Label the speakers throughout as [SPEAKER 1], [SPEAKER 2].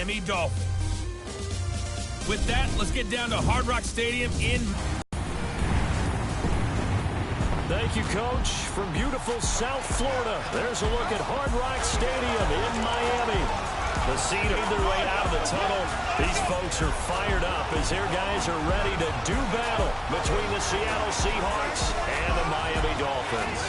[SPEAKER 1] Miami Dolphins. With that, let's get down to Hard Rock Stadium in...
[SPEAKER 2] Thank you, Coach. From beautiful South Florida, there's a look at Hard Rock Stadium in Miami. The seed made their way out of the tunnel. These folks are fired up as their guys are ready to do battle between the Seattle Seahawks and the Miami Dolphins.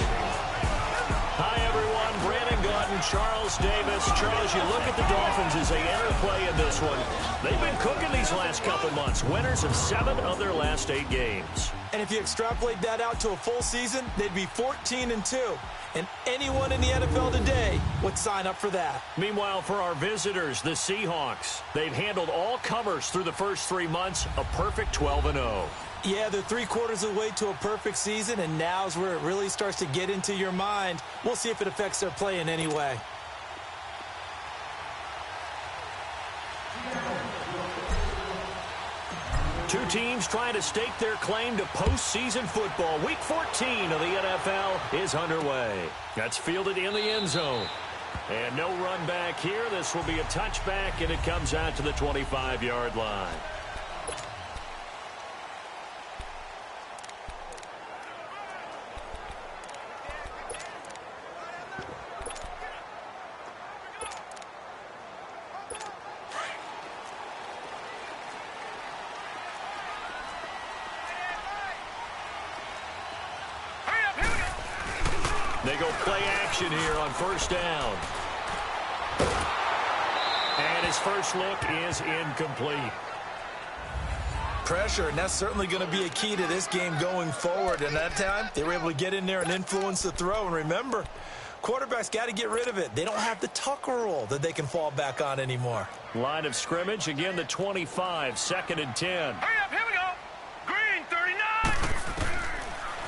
[SPEAKER 2] Hi, everyone. Brandon Gaudin, Charles Davis. Charles, you look at the Dolphins as they enter play in this one. They've been cooking these last couple months. Winners of 7 of their last 8 games.
[SPEAKER 3] And if you extrapolate that out to a full season, they'd be 14-2. And anyone in the NFL today would sign up for that.
[SPEAKER 2] Meanwhile, for our visitors, the Seahawks, they've handled all comers through the first 3 months, a perfect 12-0.
[SPEAKER 3] Yeah, they're 3/4 of the way to a perfect season, and now's where it really starts to get into your mind. We'll see if it affects their play in any way.
[SPEAKER 2] Two teams trying to stake their claim to postseason football. Week 14 of the NFL is underway. That's fielded in the end zone. And no run back here. This will be a touchback, and it comes out to the 25-yard line. They go play action here on first down. And his first look is incomplete.
[SPEAKER 3] Pressure, and that's certainly going to be a key to this game going forward. And that time, they were able to get in there and influence the throw. And remember, quarterbacks got to get rid of it. They don't have the Tucker rule that they can fall back on anymore.
[SPEAKER 2] Line of scrimmage, again the 25, 2nd and 10.
[SPEAKER 4] Hurry up, here we go. Green, 39.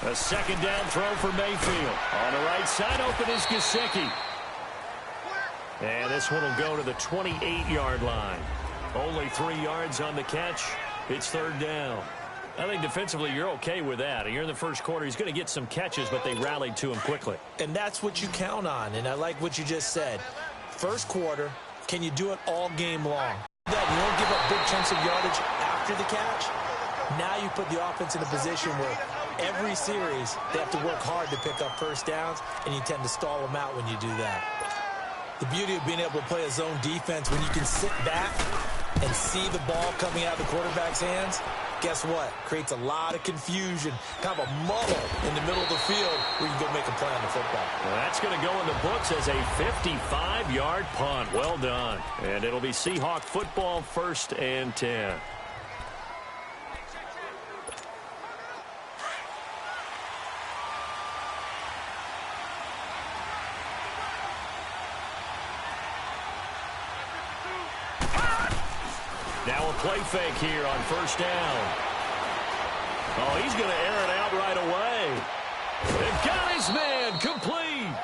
[SPEAKER 2] A second down throw for Mayfield. On the right side, open is Gesicki. And this one will go to the 28-yard line. Only 3 yards on the catch. It's 3rd down. I think defensively you're okay with that. You're in the first quarter. He's going to get some catches, but they rallied to him quickly.
[SPEAKER 3] And that's what you count on, and I like what you just said. First quarter, can you do it all game long? That you don't give up big chunks of yardage after the catch. Now you put the offense in a position where every series they have to work hard to pick up first downs, and you tend to stall them out when you do that. The beauty of being able to play a zone defense when you can sit back and see the ball coming out of the quarterback's hands, guess what? Creates a lot of confusion, kind of a muddle in the middle of the field where you can go make a play on the football.
[SPEAKER 2] Well, that's going to go in the books as a 55-yard punt. Well done. And it'll be Seahawk football, 1st and 10. Now a play fake here on first down. Oh, he's going to air it out right away. They've got his man complete.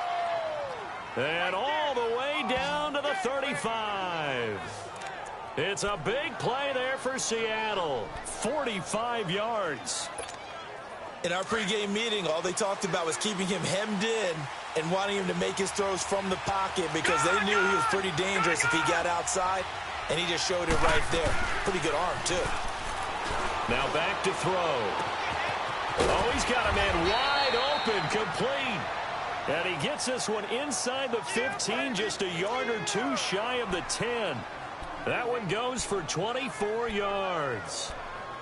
[SPEAKER 2] And all the way down to the 35. It's a big play there for Seattle. 45 yards.
[SPEAKER 3] In our pregame meeting, all they talked about was keeping him hemmed in and wanting him to make his throws from the pocket because they knew he was pretty dangerous if he got outside. And he just showed it right there. Pretty good arm, too.
[SPEAKER 2] Now back to throw. Oh, he's got a man wide open, complete. And he gets this one inside the 15, just a yard or two shy of the 10. That one goes for 24 yards.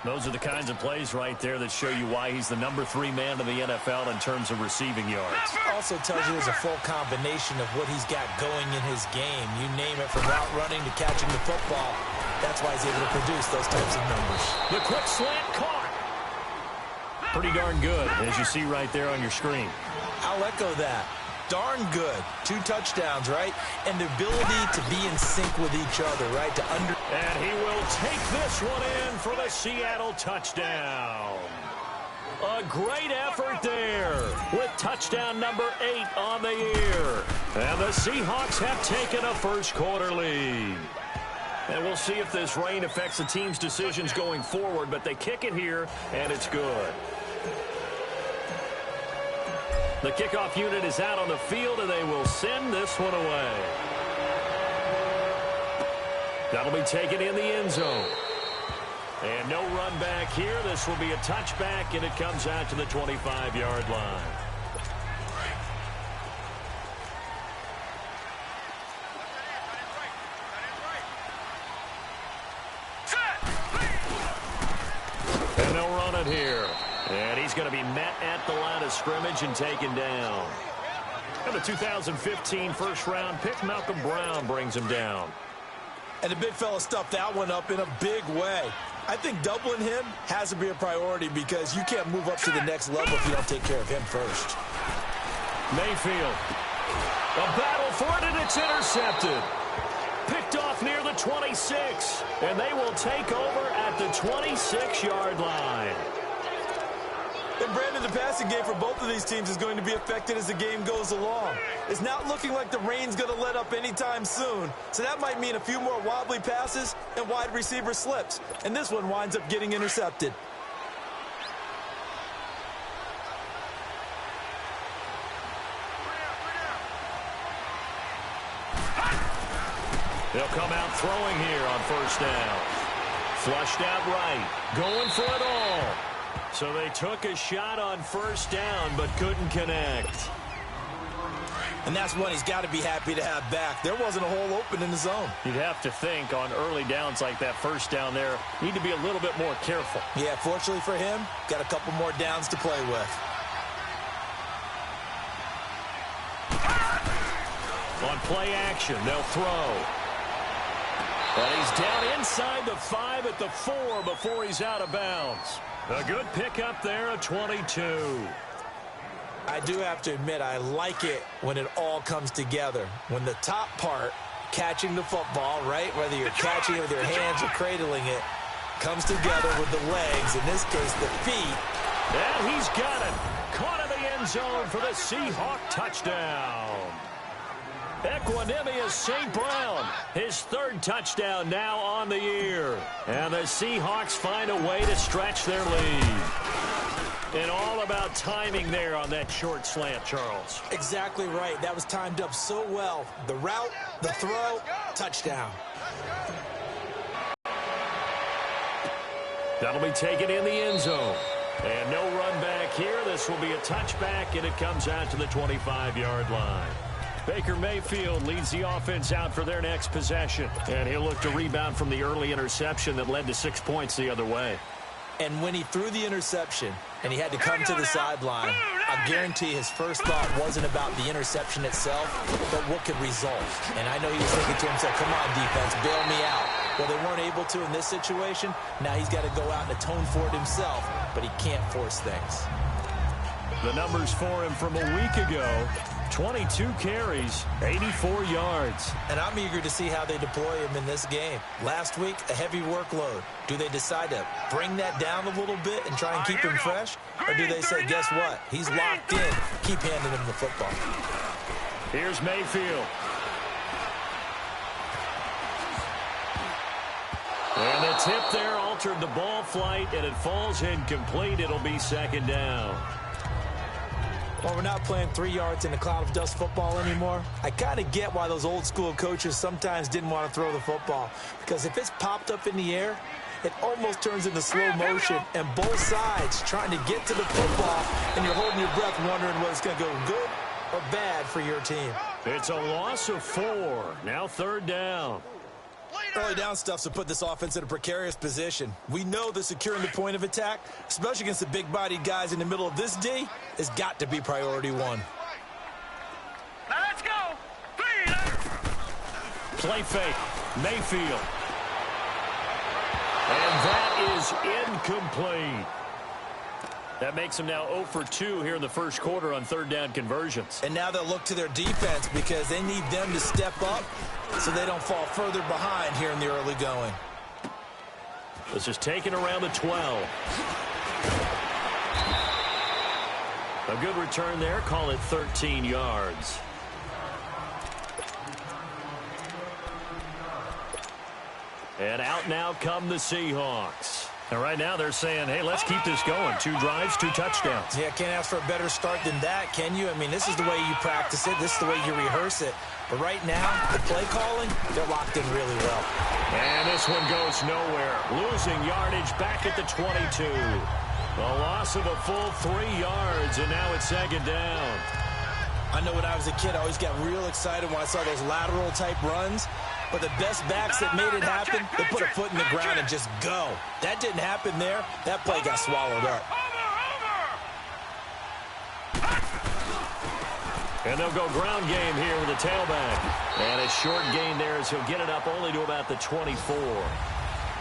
[SPEAKER 2] Those are the kinds of plays right there that show you why he's the number 3 man in the NFL in terms of receiving yards.
[SPEAKER 3] Also tells you there's a full combination of what he's got going in his game. You name it, from route running to catching the football. That's why he's able to produce those types of numbers.
[SPEAKER 2] The quick slant caught. Pretty darn good, as you see right there on your screen.
[SPEAKER 3] I'll echo that. Darn good. 2 touchdowns, right? And the ability to be in sync with each other, right?
[SPEAKER 2] And he will take this one in for the Seattle touchdown. A great effort there with touchdown number 8 on the year. And the Seahawks have taken a first quarter lead. And we'll see if this rain affects the team's decisions going forward, but they kick it here, and it's good. The kickoff unit is out on the field, and they will send this one away. That'll be taken in the end zone. And no run back here. This will be a touchback, and it comes out to the 25-yard line. And they'll run it here. And he's going to be met at the line of scrimmage and taken down. And the 2015 first-round pick, Malcolm Brown, brings him down.
[SPEAKER 3] And the big fella stuffed that one up in a big way. I think doubling him has to be a priority because you can't move up to the next level if you don't take care of him first.
[SPEAKER 2] Mayfield. A battle for it, and it's intercepted. Picked off near the 26. And they will take over at the 26-yard line.
[SPEAKER 3] And Brandon, the passing game for both of these teams is going to be affected as the game goes along. It's not looking like the rain's going to let up anytime soon. So that might mean a few more wobbly passes and wide receiver slips. And this one winds up getting intercepted.
[SPEAKER 2] They'll come out throwing here on first down. Flushed out right. Going for it all. So they took a shot on first down but couldn't connect.
[SPEAKER 3] And that's one he's got to be happy to have back. There wasn't a hole open in the zone.
[SPEAKER 2] You'd have to think on early downs like that first down there, need to be a little bit more careful.
[SPEAKER 3] Yeah, fortunately for him, got a couple more downs to play with.
[SPEAKER 2] On play action, they'll throw. But he's down inside the 5 at the 4 before he's out of bounds. A good pickup there at 22.
[SPEAKER 3] I do have to admit, I like it when it all comes together. When the top part, catching the football, right, whether you're catching it with your hands or cradling it, comes together with the legs, in this case the feet.
[SPEAKER 2] And he's got it. Caught in the end zone for the Seahawk touchdown. Equanimous St. Brown, his third touchdown now on the year. And the Seahawks find a way to stretch their lead. And all about timing there on that short slant, Charles.
[SPEAKER 3] Exactly right. That was timed up so well. The route, the throw, touchdown.
[SPEAKER 2] That'll be taken in the end zone. And no run back here. This will be a touchback, and it comes out to the 25-yard line. Baker Mayfield leads the offense out for their next possession. And he'll look to rebound from the early interception that led to 6 points the other way.
[SPEAKER 3] And when he threw the interception and he had to come to the sideline, I guarantee his first thought wasn't about the interception itself, but what could result. And I know he was thinking to himself, come on, defense, bail me out. Well, they weren't able to in this situation. Now he's got to go out and atone for it himself, but he can't force things.
[SPEAKER 2] The numbers for him from a week ago, 22 carries, 84 yards.
[SPEAKER 3] And I'm eager to see how they deploy him in this game. Last week, a heavy workload. Do they decide to bring that down a little bit and try and keep him fresh? Or do they say, guess what? He's locked in. Keep handing him the football.
[SPEAKER 2] Here's Mayfield. And the tip there altered the ball flight, and it falls incomplete. It'll be second down.
[SPEAKER 3] Well, we're not playing 3 yards in a cloud of dust football anymore. I kind of get why those old school coaches sometimes didn't want to throw the football. Because if it's popped up in the air, it almost turns into slow motion. And both sides trying to get to the football, and you're holding your breath wondering whether it's going to go good or bad for your team.
[SPEAKER 2] It's a loss of 4. Now third down.
[SPEAKER 3] Early down stuff's to put this offense in a precarious position. We know that securing the point of attack, especially against the big-bodied guys in the middle of this D, has got to be priority one.
[SPEAKER 4] Now let's go. 3.
[SPEAKER 2] Play fake. Mayfield. And that is incomplete. That makes them now 0 for 2 here in the first quarter on third down conversions.
[SPEAKER 3] And now they'll look to their defense because they need them to step up so they don't fall further behind here in the early going.
[SPEAKER 2] This is taken around the 12. A good return there. Call it 13 yards. And out now come the Seahawks. And right now they're saying, hey, let's keep this going. 2 drives, 2 touchdowns.
[SPEAKER 3] Yeah, can't ask for a better start than that, can you? I mean, this is the way you practice it. This is the way you rehearse it. But right now, the play calling, they're locked in really well.
[SPEAKER 2] And this one goes nowhere. Losing yardage back at the 22. A loss of a full 3 yards, and now it's 2nd down.
[SPEAKER 3] I know when I was a kid, I always got real excited when I saw those lateral-type runs. But the best backs that made it happen, they put a foot in the ground and just go. That didn't happen there. That play got swallowed up.
[SPEAKER 2] And they'll go ground game here with a tailback. And a short gain there as he'll get it up only to about the 24.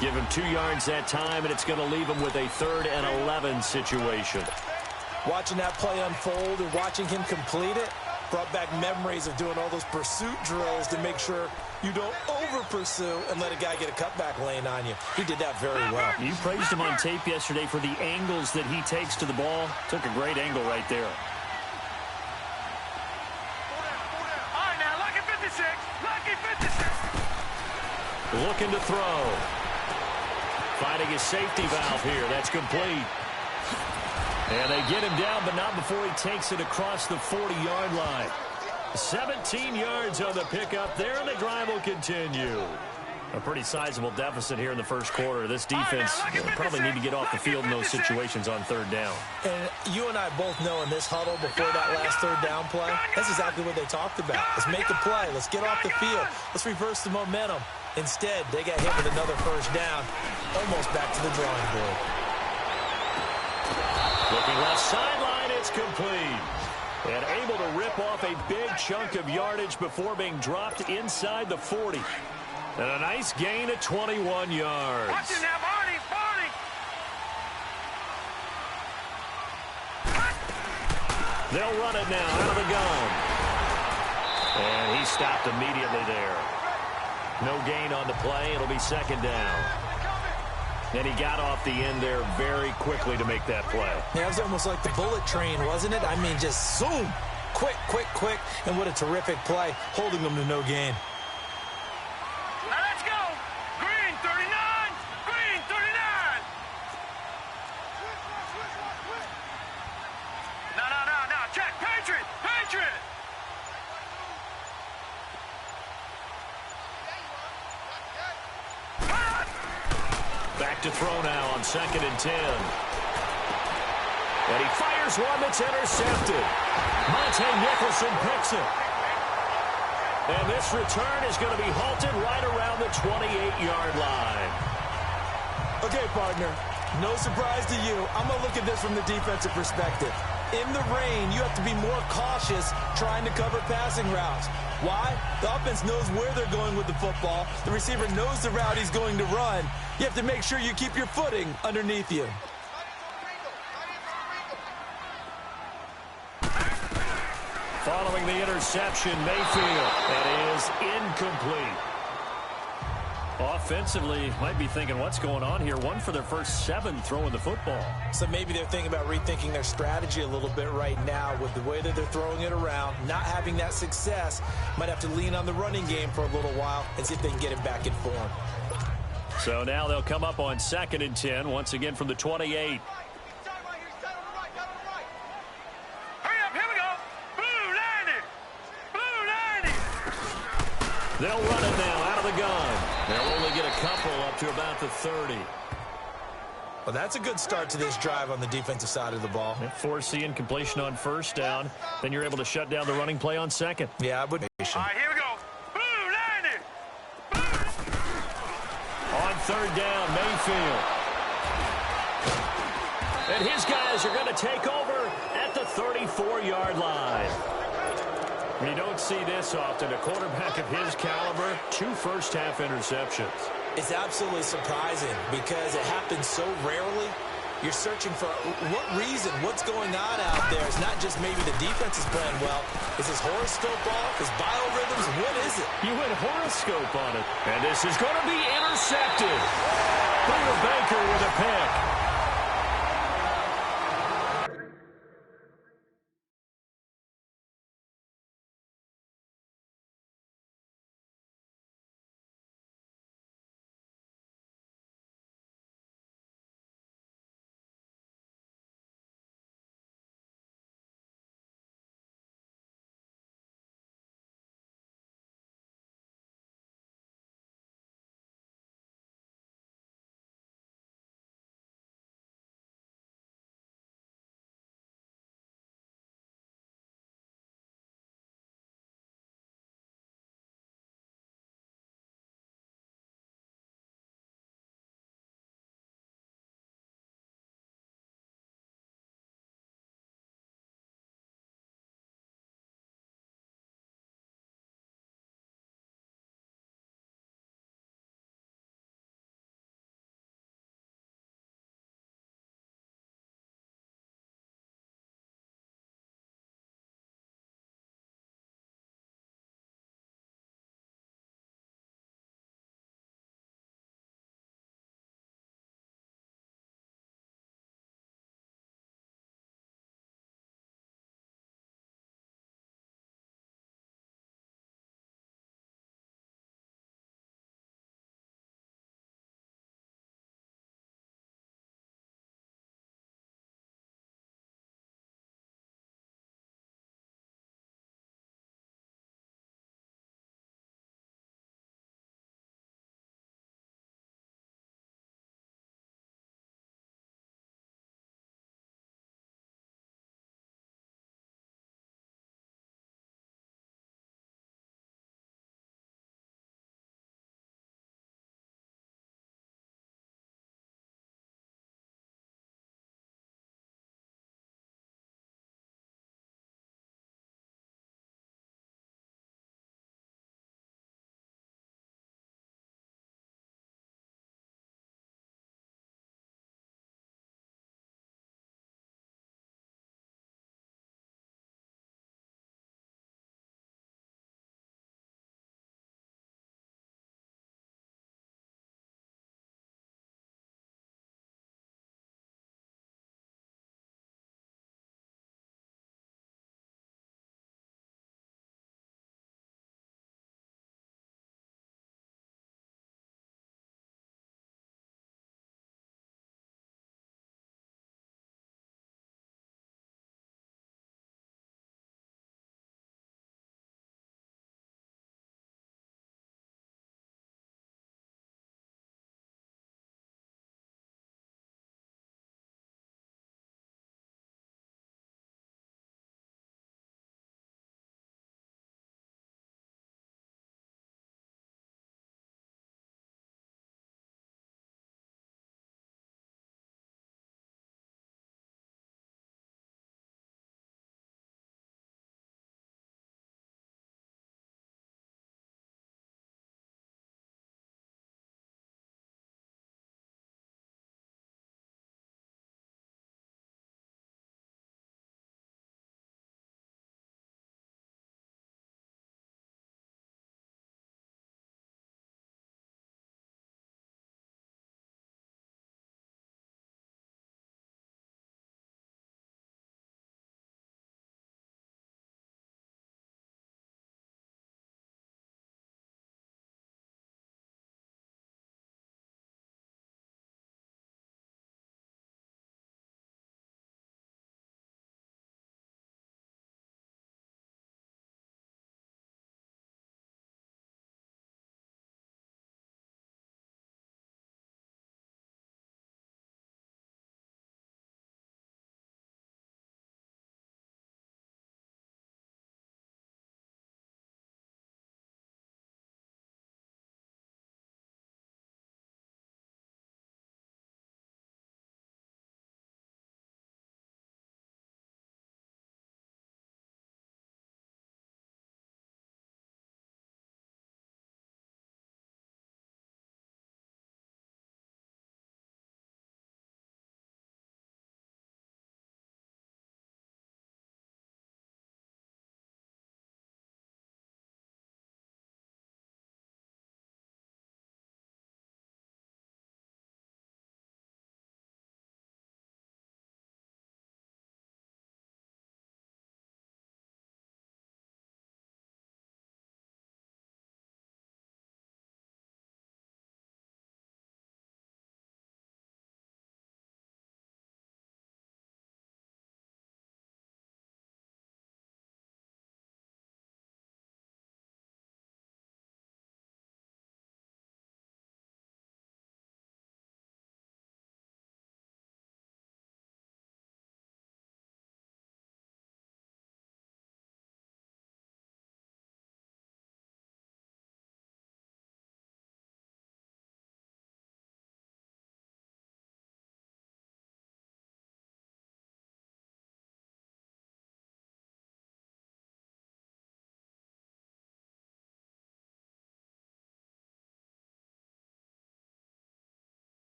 [SPEAKER 2] Give him 2 yards that time, and it's going to leave him with a 3rd and 11 situation.
[SPEAKER 3] Watching that play unfold and watching him complete it brought back memories of doing all those pursuit drills to make sure you don't over-pursue and let a guy get a cutback lane on you. He did that very well.
[SPEAKER 2] You praised him on tape yesterday for the angles that he takes to the ball. Took a great angle right there.
[SPEAKER 4] All right, now, lucky 56. Lucky 56.
[SPEAKER 2] Looking to throw. Finding his safety valve here. That's complete. And they get him down, but not before he takes it across the 40-yard line. 17 yards on the pickup there, and the drive will continue. A pretty sizable deficit here in the first quarter. This defense will probably need to get off the field in those situations on 3rd down.
[SPEAKER 3] And you and I both know in this huddle before that last 3rd down play, that's exactly what they talked about. Let's make a play. Let's get off the field. Let's reverse the momentum. Instead, they got hit with another 1st down, almost back to the drawing board.
[SPEAKER 2] Looking left sideline, it's complete. And able to rip off a big chunk of yardage before being dropped inside the 40. And a nice gain of 21 yards.
[SPEAKER 4] Watch it now, Barney, Barney.
[SPEAKER 2] They'll run it now out of the gun. And he stopped immediately there. No gain on the play. It'll be 2nd down. And he got off the end there very quickly to make that play.
[SPEAKER 3] Yeah, it was almost like the bullet train, wasn't it? I mean, just zoom. Quick, quick, quick. And what a terrific play, holding them to no gain.
[SPEAKER 4] Now let's go. Green 39. Green 39. No. Check. Patriot. Patriot.
[SPEAKER 2] Back to throw now on 2nd and 10. And he fires one that's intercepted. Monte Nicholson picks it. And this return is going to be halted right around the 28-yard line.
[SPEAKER 3] Okay, partner, no surprise to you. I'm going to look at this from the defensive perspective. In the rain, you have to be more cautious trying to cover passing routes. Why? The offense knows where they're going with the football. The receiver knows the route he's going to run. You have to make sure you keep your footing underneath you.
[SPEAKER 2] Following the interception, Mayfield. That is incomplete. Offensively, might be thinking, what's going on here? 1 for their first 7 throwing the football.
[SPEAKER 3] So maybe they're thinking about rethinking their strategy a little bit right now with the way that they're throwing it around, not having that success. Might have to lean on the running game for a little while and see if they can get it back in form.
[SPEAKER 2] So now they'll come up on 2nd and 10, once again from the 28.
[SPEAKER 4] Hurry up, here we go. Blue 90. Blue 90.
[SPEAKER 2] They'll run it now out of the gun. They'll only get a couple up to about the 30.
[SPEAKER 3] Well, that's a good start to this drive on the defensive side of the ball.
[SPEAKER 2] Foreseeing completion on 1st down. Then you're able to shut down the running play on 2nd.
[SPEAKER 3] Yeah, I would.
[SPEAKER 4] All right, here we go. Blue 90.
[SPEAKER 2] On 3rd down, Mayfield. And his guys are going to take over at the 34-yard line. You don't see this often. A quarterback of his caliber, 2 first-half interceptions.
[SPEAKER 3] It's absolutely surprising because it happens so rarely. You're searching for what reason, what's going on out there. It's not just maybe the defense is playing well. Is his horoscope off? His biorhythms? What is it?
[SPEAKER 2] You went horoscope on it. And this is going to be intercepted. Budda Baker with a pick.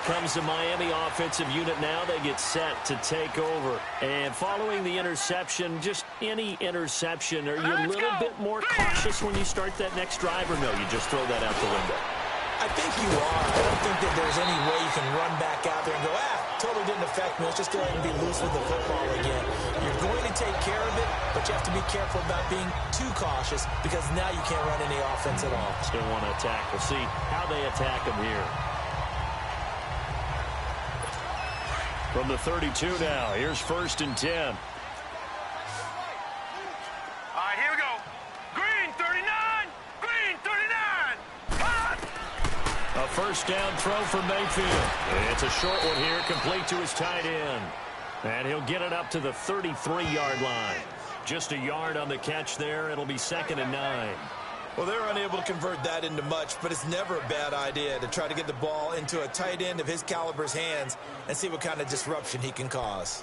[SPEAKER 2] comes the Miami offensive unit now. They get set to take over. And following the interception, just any interception, are you a little bit more cautious when you start that next drive, or no, you just throw that out the window?
[SPEAKER 3] I think you are. I don't think that there's any way you can run back out there and go, totally didn't affect me. Let's just go ahead and be loose with the football again. You're going to take care of it, but you have to be careful about being too cautious because now you can't run any offense at all.
[SPEAKER 2] Still want to attack. We'll see how they attack him here. From the 32 now, here's 1st and 10.
[SPEAKER 4] All right, here we go. Green 39. Green 39. Hot.
[SPEAKER 2] A first down throw for Mayfield. It's a short one here, complete to his tight end. And he'll get it up to the 33-yard line. Just a yard on the catch there. It'll be 2nd and 9.
[SPEAKER 3] Well, they're unable to convert that into much, but it's never a bad idea to try to get the ball into a tight end of his caliber's hands and see what kind of disruption he can cause.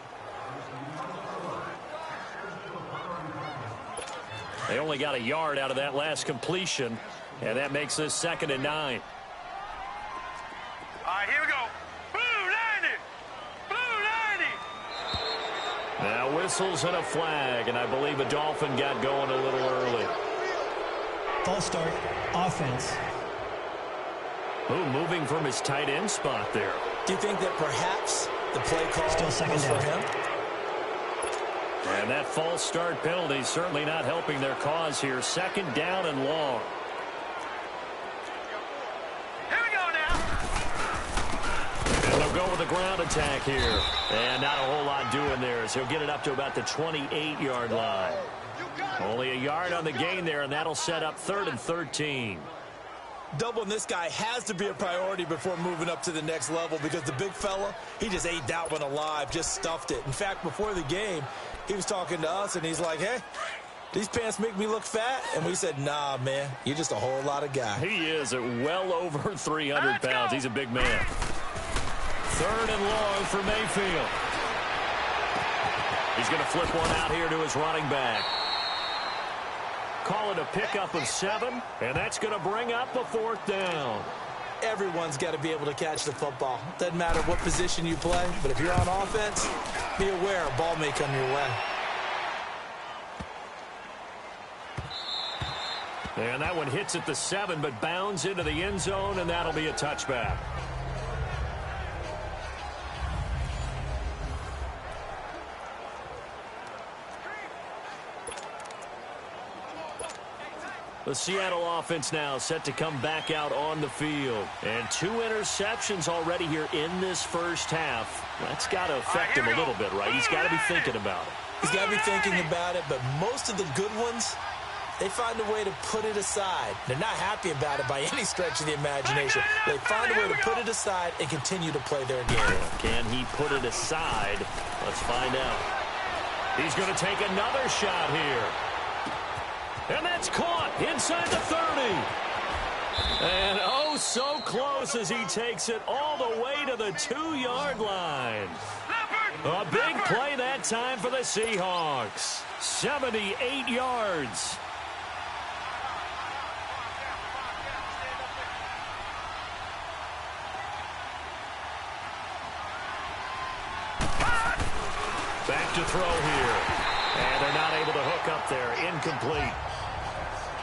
[SPEAKER 2] They only got a yard out of that last completion, and that makes this 2nd and 9.
[SPEAKER 4] All right, here we go. Blue 90. Blue 90.
[SPEAKER 2] Now whistles and a flag, and I believe a Dolphin got going a little early.
[SPEAKER 5] False start, offense.
[SPEAKER 2] Ooh, moving from his tight end spot there.
[SPEAKER 3] Do you think that perhaps the play call
[SPEAKER 5] Still second
[SPEAKER 3] was for
[SPEAKER 5] down.
[SPEAKER 3] him?
[SPEAKER 2] And that false start penalty certainly not helping their cause here. 2nd down and long.
[SPEAKER 4] Here we go now.
[SPEAKER 2] And they'll go with a ground attack here. And not a whole lot doing there as he'll get it up to about the 28-yard line. Only a yard on the gain there, and that'll set up 3rd and 13.
[SPEAKER 3] Doubling this guy has to be a priority before moving up to the next level because the big fella, he just ate that one alive, just stuffed it. In fact, before the game, he was talking to us, and he's like, hey, these pants make me look fat? And we said, nah, man, you're just a whole lot of guy.
[SPEAKER 2] He is at well over 300 pounds. He's a big man. 3rd and long for Mayfield. He's going to flip one out here to his running back. Call it a pickup of 7, and that's going to bring up a 4th down.
[SPEAKER 3] Everyone's got to be able to catch the football. Doesn't matter what position you play, but if you're on offense, be aware a ball may come your way.
[SPEAKER 2] And that one hits at the 7, but bounds into the end zone, and that'll be a touchback. The Seattle offense now set to come back out on the field. And 2 interceptions already here in this first half. That's got to affect him a little bit, right? He's got to be thinking about it.
[SPEAKER 3] He's got to be thinking about it, but most of the good ones, they find a way to put it aside. They're not happy about it by any stretch of the imagination. They find a way to put it aside and continue to play their game.
[SPEAKER 2] Can he put it aside? Let's find out. He's going to take another shot here. And that's caught inside the 30. And oh, so close as he takes it all the way to the 2-yard line. A big play that time for the Seahawks. 78 yards. Back to throw here. And they're not able to hook up there. Incomplete.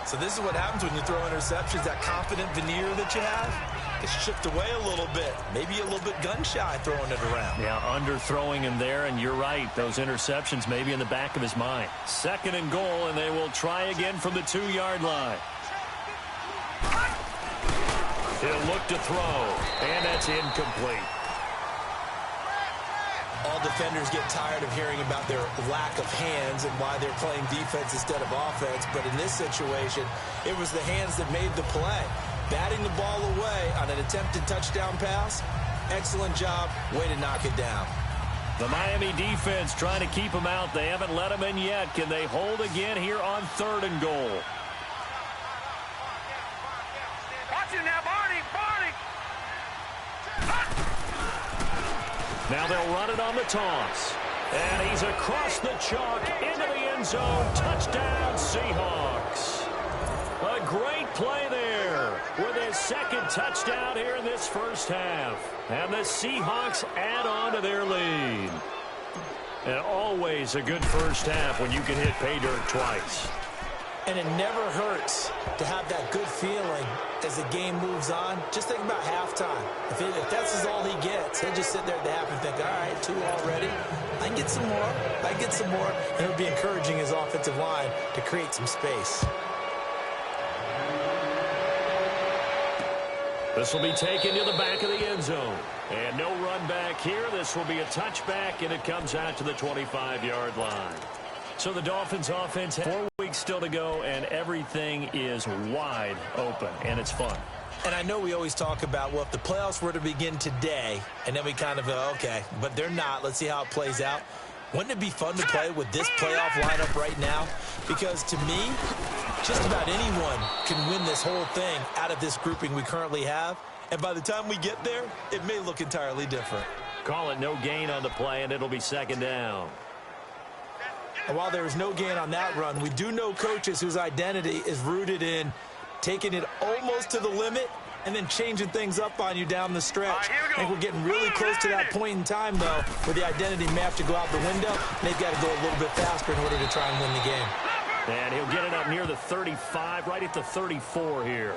[SPEAKER 3] So this is what happens when you throw interceptions. That confident veneer that you have gets chipped away a little bit. Maybe a little bit gun-shy throwing it around.
[SPEAKER 2] Yeah, underthrowing him there, and you're right. Those interceptions may be in the back of his mind. 2nd and goal, and they will try again from the 2-yard line. He'll look to throw, and that's incomplete.
[SPEAKER 3] All defenders get tired of hearing about their lack of hands and why they're playing defense instead of offense. But in this situation, it was the hands that made the play. Batting the ball away on an attempted touchdown pass, excellent job. Way to knock it down.
[SPEAKER 2] The Miami defense trying to keep him out. They haven't let him in yet. Can they hold again here on 3rd and goal?
[SPEAKER 4] Watch it now, Barney. Barney.
[SPEAKER 2] Now they'll run it on the toss. And he's across the chalk into the end zone. Touchdown, Seahawks. A great play there. with his second touchdown here in this first half. And the Seahawks add on to their lead. And always a good first half when you can hit pay dirt twice.
[SPEAKER 3] And it never hurts to have that good feeling as the game moves on. Just think about halftime. If that's all he gets, he'll just sit there at the half and think, all right, 2 already. I can get some more. I can get some more. And it'll be encouraging his offensive line to create some space.
[SPEAKER 2] This will be taken to the back of the end zone. And no run back here. This will be a touchback, and it comes out to the 25-yard line. So the Dolphins offense, 4 weeks still to go, and everything is wide open, and it's fun.
[SPEAKER 3] And I know we always talk about, well, if the playoffs were to begin today, and then we kind of go, okay, but they're not. Let's see how it plays out. Wouldn't it be fun to play with this playoff lineup right now? Because to me, just about anyone can win this whole thing out of this grouping we currently have. And by the time we get there, it may look entirely different.
[SPEAKER 2] Call it no gain on the play, and it'll be second down.
[SPEAKER 3] And while there is no gain on that run, we do know coaches whose identity is rooted in taking it almost to the limit and then changing things up on you down the stretch. I think we're getting really close to that point in time, though, where the identity may have to go out the window, and they've got to go a little bit faster in order to try and win the game.
[SPEAKER 2] And he'll get it up near the 35, right at the 34 here.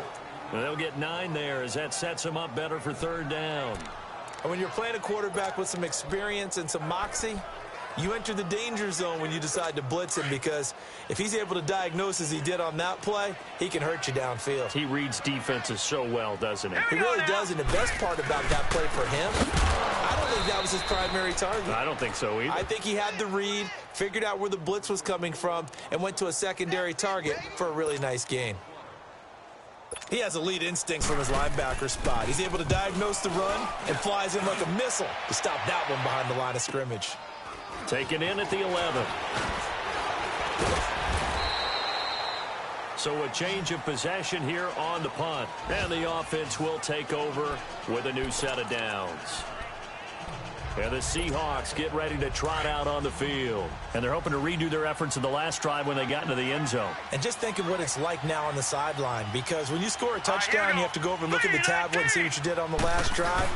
[SPEAKER 2] And they'll get 9 there as that sets him up better for third down.
[SPEAKER 3] And when you're playing a quarterback with some experience and some moxie, you enter the danger zone when you decide to blitz him, because if he's able to diagnose as he did on that play, he can hurt you downfield.
[SPEAKER 2] He reads defenses so well, doesn't he?
[SPEAKER 3] He really does, and the best part about that play for him, I don't think that was his primary target.
[SPEAKER 2] I don't think so either.
[SPEAKER 3] I think he had the read, figured out where the blitz was coming from, and went to a secondary target for a really nice gain. He has elite instincts from his linebacker spot. He's able to diagnose the run and flies in like a missile to stop that one behind the line of scrimmage.
[SPEAKER 2] Taken in at the 11. So a change of possession here on the punt. And the offense will take over with a new set of downs. And the Seahawks get ready to trot out on the field. And they're hoping to redo their efforts in the last drive when they got into the end zone.
[SPEAKER 3] And just think of what it's like now on the sideline, because when you score a touchdown, you have to go over and look at the tablet and see what you did on the last drive.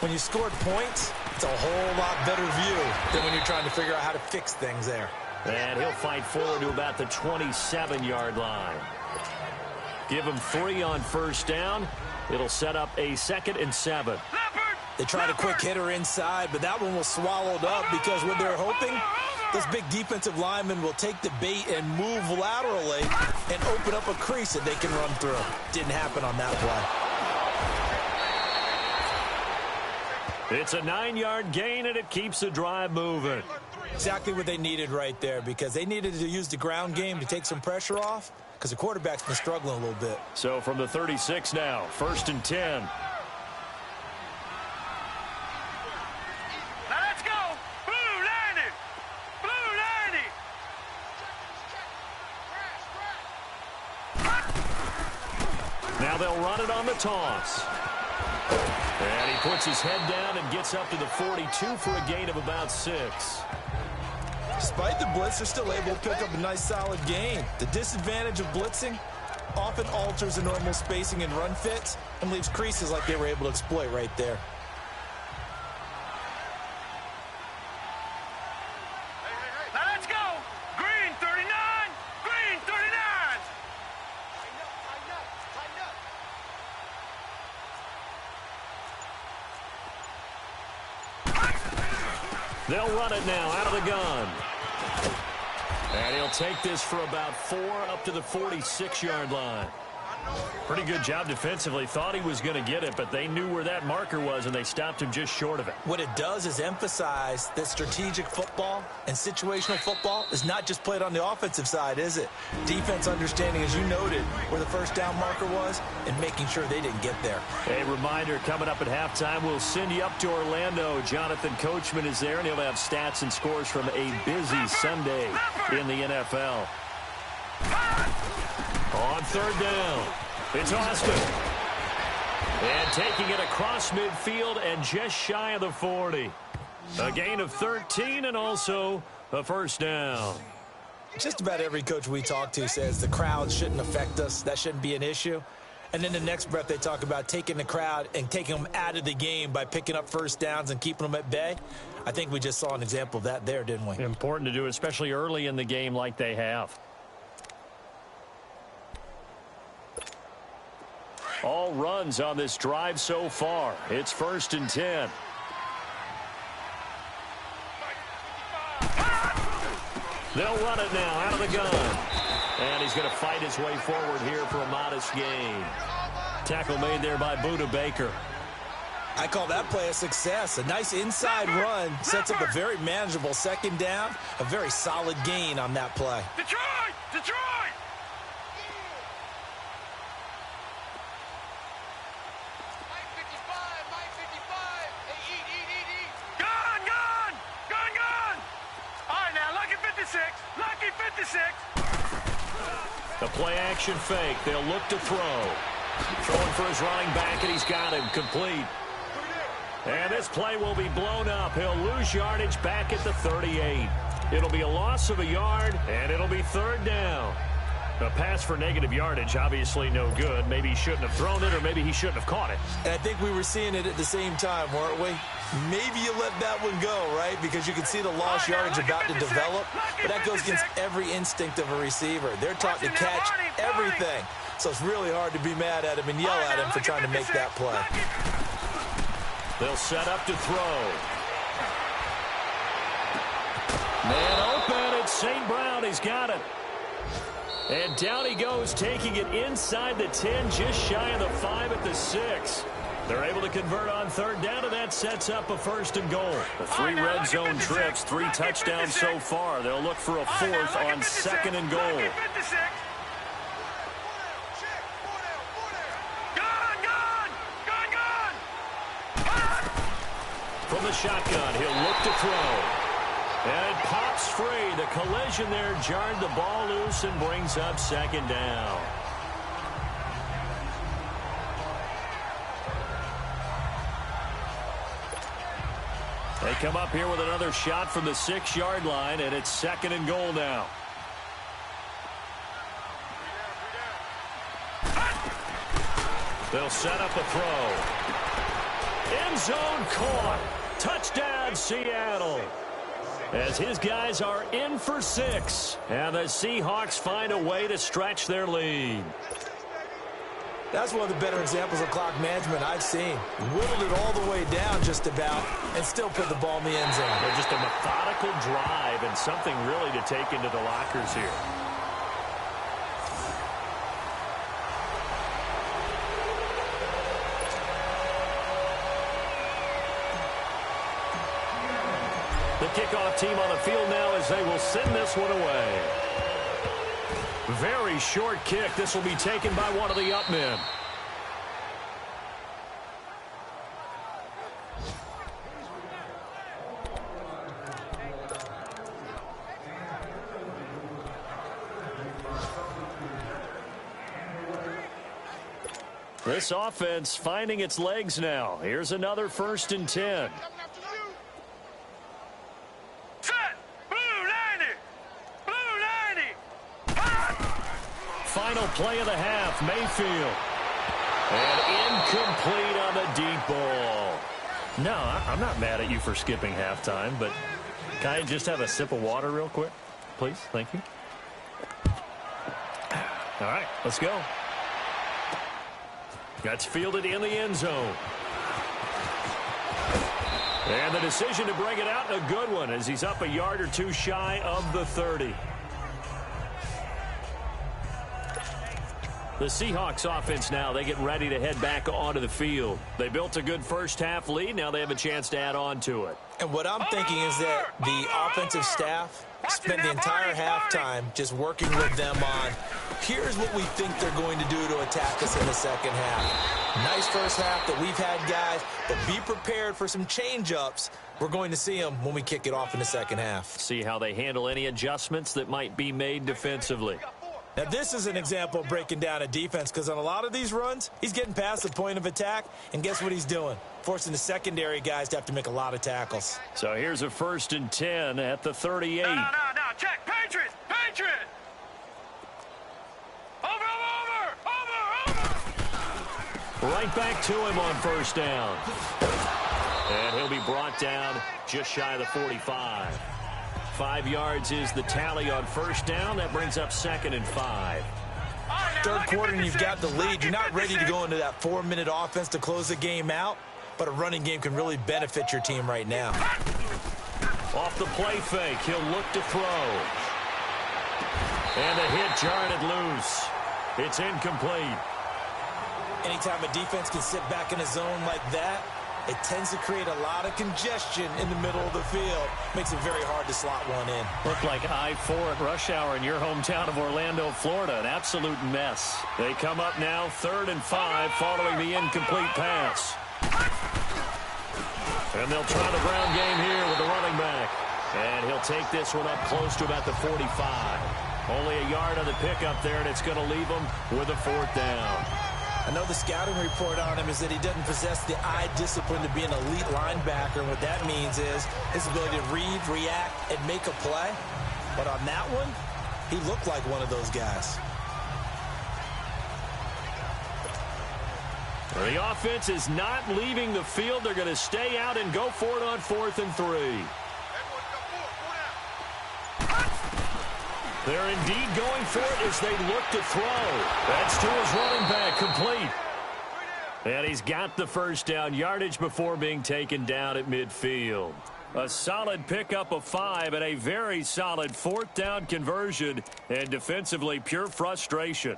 [SPEAKER 3] When you scored points, it's a whole lot better view than when you're trying to figure out how to fix things there.
[SPEAKER 2] And he'll fight forward to about the 27-yard line. Give him 3 on first down. It'll set up a 2nd and 7.
[SPEAKER 3] They tried a quick hitter inside, but that one was swallowed up because what they're hoping, those big defensive linemen will take the bait and move laterally and open up a crease that they can run through. Didn't happen on that play.
[SPEAKER 2] It's a 9-yard gain, and it keeps the drive moving.
[SPEAKER 3] Exactly what they needed right there, because they needed to use the ground game to take some pressure off, because the quarterback's been struggling a little bit.
[SPEAKER 2] So from the 36 now, 1st and 10.
[SPEAKER 4] Now let's go. Blue landing. Blue landing.
[SPEAKER 2] Now they'll run it on the toss. And he puts his head down and gets up to the 42 for a gain of about 6.
[SPEAKER 3] Despite the blitz, they're still able to pick up a nice solid gain. The disadvantage of blitzing often alters the normal spacing and run fits and leaves creases like they were able to exploit right there.
[SPEAKER 4] Now let's go. Green 39. Green 39.
[SPEAKER 2] They'll run it now out of the gun. And he'll take this for about 4 up to the 46-yard line. Pretty good job defensively. Thought he was going to get it, but they knew where that marker was, and they stopped him just short of it.
[SPEAKER 3] What it does is emphasize that strategic football and situational football is not just played on the offensive side, is it? Defense understanding, as you noted, where the first down marker was and making sure they didn't get there.
[SPEAKER 2] A reminder, coming up at halftime, we'll send you up to Orlando. Jonathan Coachman is there, and he'll have stats and scores from a busy Sunday in the NFL. On third down, it's Austin. And taking it across midfield and just shy of the 40. A gain of 13 and also a first down.
[SPEAKER 3] Just about every coach we talk to says the crowd shouldn't affect us. That shouldn't be an issue. And then the next breath they talk about taking the crowd and taking them out of the game by picking up first downs and keeping them at bay. I think we just saw an example of that there, didn't we?
[SPEAKER 2] Important to do, especially early in the game like they have. All runs on this drive so far. It's 1st and 10. They'll run it now out of the gun. And he's going to fight his way forward here for a modest gain. Tackle made there by Budda Baker.
[SPEAKER 3] I call that play a success. A nice inside run sets up a very manageable second down. A very solid gain on that play.
[SPEAKER 4] Detroit! Detroit! Gun! Gun! Gun! Gun! All right, now, lucky 56. Lucky 56.
[SPEAKER 2] The play action fake. They'll look to throw. Throwing for his running back, and he's got him complete. And this play will be blown up. He'll lose yardage back at the 38. It'll be a loss of a yard, and it'll be 3rd down. A pass for negative yardage, obviously no good. Maybe he shouldn't have thrown it, or maybe he shouldn't have caught it.
[SPEAKER 3] And I think we were seeing it at the same time, weren't we? Maybe you let that one go, right? Because you can see the lost yardage about to develop. But that goes against every instinct of a receiver. They're taught to catch everything. So it's really hard to be mad at him and yell at him for trying to make that play.
[SPEAKER 2] They'll set up to throw. Man open, it's St. Brown. He's got it. And down he goes, taking it inside the 10, just shy of the 5 at the 6. They're able to convert on 3rd down, and that sets up a 1st and goal. The 3 red zone trips, 3 touchdowns so far. They'll look for a 4th on 2nd and goal. From the shotgun, he'll look to throw. And it pops free. The collision there jarred the ball loose and brings up 2nd down. They come up here with another shot from the 6-yard line, and it's 2nd and goal now. They'll set up a throw. End zone caught. Touchdown, Seattle. As his guys are in for 6. And the Seahawks find a way to stretch their lead.
[SPEAKER 3] That's one of the better examples of clock management I've seen. Whittled it all the way down just about and still put the ball in the end zone.
[SPEAKER 2] They're just a methodical drive and something really to take into the lockers here. The kickoff team on the field now as they will send this one away. Very short kick. This will be taken by one of the up men. This offense finding its legs now. Here's another 1st and 10. Final play of the half, Mayfield. And incomplete on the deep ball. No, I'm not mad at you for skipping halftime, but can I just have a sip of water real quick? Please, thank you. All right, let's go. That's fielded in the end zone. And the decision to bring it out, a good one, as he's up a yard or two shy of the 30. The Seahawks offense now, they get ready to head back onto the field. They built a good first half lead. Now they have a chance to add on to it.
[SPEAKER 3] And what I'm thinking is that the offensive staff spent the entire halftime just working with them on, here's what we think they're going to do to attack us in the second half. Nice first half that we've had, guys, but be prepared for some change-ups. We're going to see them when we kick it off in the second half.
[SPEAKER 2] See how they handle any adjustments that might be made defensively.
[SPEAKER 3] Now, this is an example of breaking down a defense because on a lot of these runs, he's getting past the point of attack, and guess what he's doing? Forcing the secondary guys to have to make a lot of tackles.
[SPEAKER 2] So here's a 1st and 10 at the 38.
[SPEAKER 4] No, check. Patriots! Patriots! Over!
[SPEAKER 2] right back to him on first down. And he'll be brought down just shy of the 45. 5 yards is the tally on first down. That brings up 2nd and 5.
[SPEAKER 3] Third quarter and you've got the lead. You're not ready to go into that 4-minute offense to close the game out, but a running game can really benefit your team right now.
[SPEAKER 2] Off the play fake, he'll look to throw. And a hit jarred it loose. It's incomplete.
[SPEAKER 3] Anytime a defense can sit back in a zone like that, it tends to create a lot of congestion in the middle of the field. Makes it very hard to slot one in.
[SPEAKER 2] Looked like I-4 at rush hour in your hometown of Orlando, Florida. An absolute mess. They come up now 3rd and 5 following the incomplete pass. And they'll try the ground game here with the running back. And he'll take this one up close to about the 45. Only a yard on the pickup there, and it's going to leave him with a 4th down.
[SPEAKER 3] I know the scouting report on him is that he doesn't possess the eye discipline to be an elite linebacker. And what that means is his ability to read, react, and make a play. But on that one, he looked like one of those guys.
[SPEAKER 2] The offense is not leaving the field. They're going to stay out and go for it on 4th and 3. They're indeed going for it as they look to throw. That's to his running back, complete. And he's got the first down, yardage before being taken down at midfield. A solid pickup of 5 and a very solid 4th down conversion, and defensively pure frustration.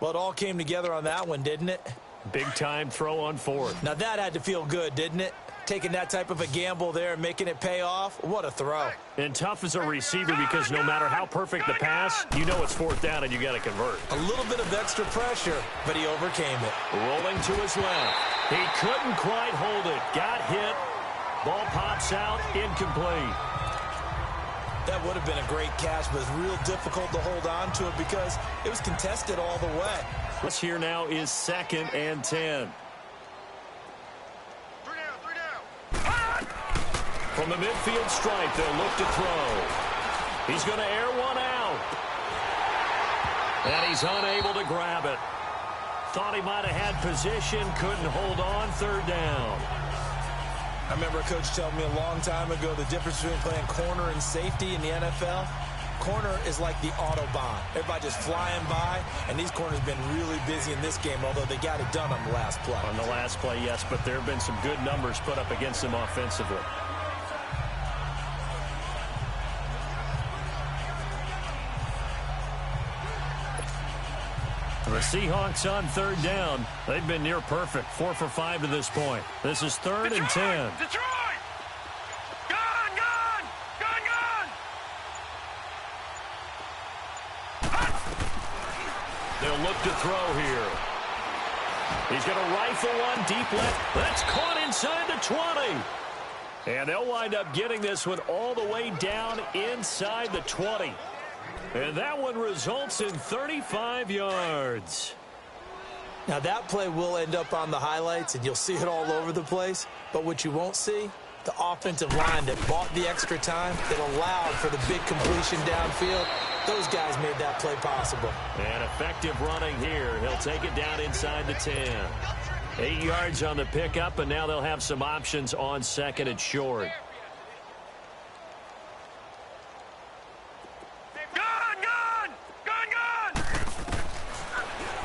[SPEAKER 3] Well, it all came together on that one, didn't it?
[SPEAKER 2] Big time throw on 4th.
[SPEAKER 3] Now that had to feel good, didn't it? Taking that type of a gamble there and making it pay off. What a throw.
[SPEAKER 2] And tough as a receiver because no matter how perfect the pass, you know it's 4th down and you got to convert.
[SPEAKER 3] A little bit of extra pressure, but he overcame it.
[SPEAKER 2] Rolling to his left. He couldn't quite hold it. Got hit. Ball pops out. Incomplete.
[SPEAKER 3] That would have been a great catch, but it's real difficult to hold on to it because it was contested all the way.
[SPEAKER 2] This here now is 2nd and 10. From the midfield stripe, they'll look to throw. He's going to air one out. And he's unable to grab it. Thought he might have had position, couldn't hold on, 3rd down.
[SPEAKER 3] I remember a coach telling me a long time ago the difference between playing corner and safety in the NFL. Corner is like the Autobahn. Everybody just flying by, and these corners have been really busy in this game, although they got it done on the last play.
[SPEAKER 2] On the last play, yes, but there have been some good numbers put up against them offensively. The Seahawks on 3rd down. They've been near perfect. 4 for 5 to this point. This is 3rd and 10.
[SPEAKER 4] Detroit! Gun! Gun! Gun! Gun!
[SPEAKER 2] They'll look to throw here. He's going to rifle one deep left. That's caught inside the 20. And they'll wind up getting this one all the way down inside the 20. And that one results in 35 yards.
[SPEAKER 3] Now that play will end up on the highlights, and you'll see it all over the place. But what you won't see, the offensive line that bought the extra time, that allowed for the big completion downfield, those guys made that play possible.
[SPEAKER 2] And effective running here. He'll take it down inside the 10. 8 yards on the pickup, and now they'll have some options on 2nd and short.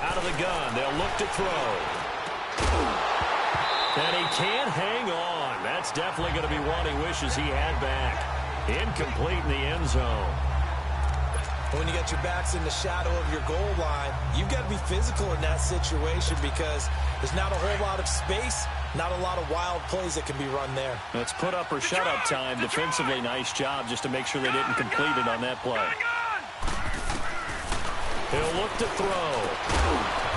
[SPEAKER 2] Out of the gun, they'll look to throw. And he can't hang on. That's definitely going to be one he wishes he had back. Incomplete in the end zone.
[SPEAKER 3] When you got your backs in the shadow of your goal line, you've got to be physical in that situation because there's not a whole lot of space, not a lot of wild plays that can be run there.
[SPEAKER 2] It's put up or shut up time. Defensively, nice job just to make sure they didn't complete it on that play. He'll look to throw.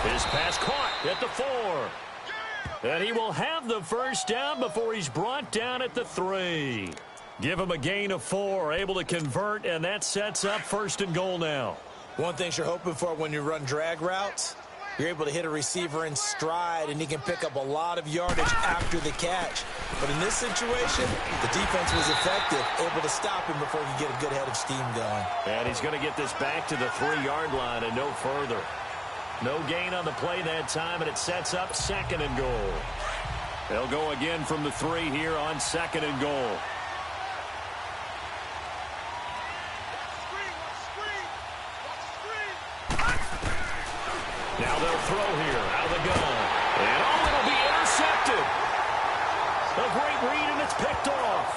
[SPEAKER 2] His pass caught at the 4. And he will have the first down before he's brought down at the 3. Give him a gain of 4, able to convert, and that sets up 1st and goal now.
[SPEAKER 3] One thing you're hoping for when you run drag routes, you're able to hit a receiver in stride, and he can pick up a lot of yardage after the catch. But in this situation, the defense was effective, able to stop him before he could get a good head of steam going.
[SPEAKER 2] And he's going to get this back to the 3-yard line and no further. No gain on the play that time, and it sets up 2nd and goal. They'll go again from the 3 here on 2nd and goal. Now they'll throw here out of the gun. And it'll be intercepted. A great read, and it's picked off.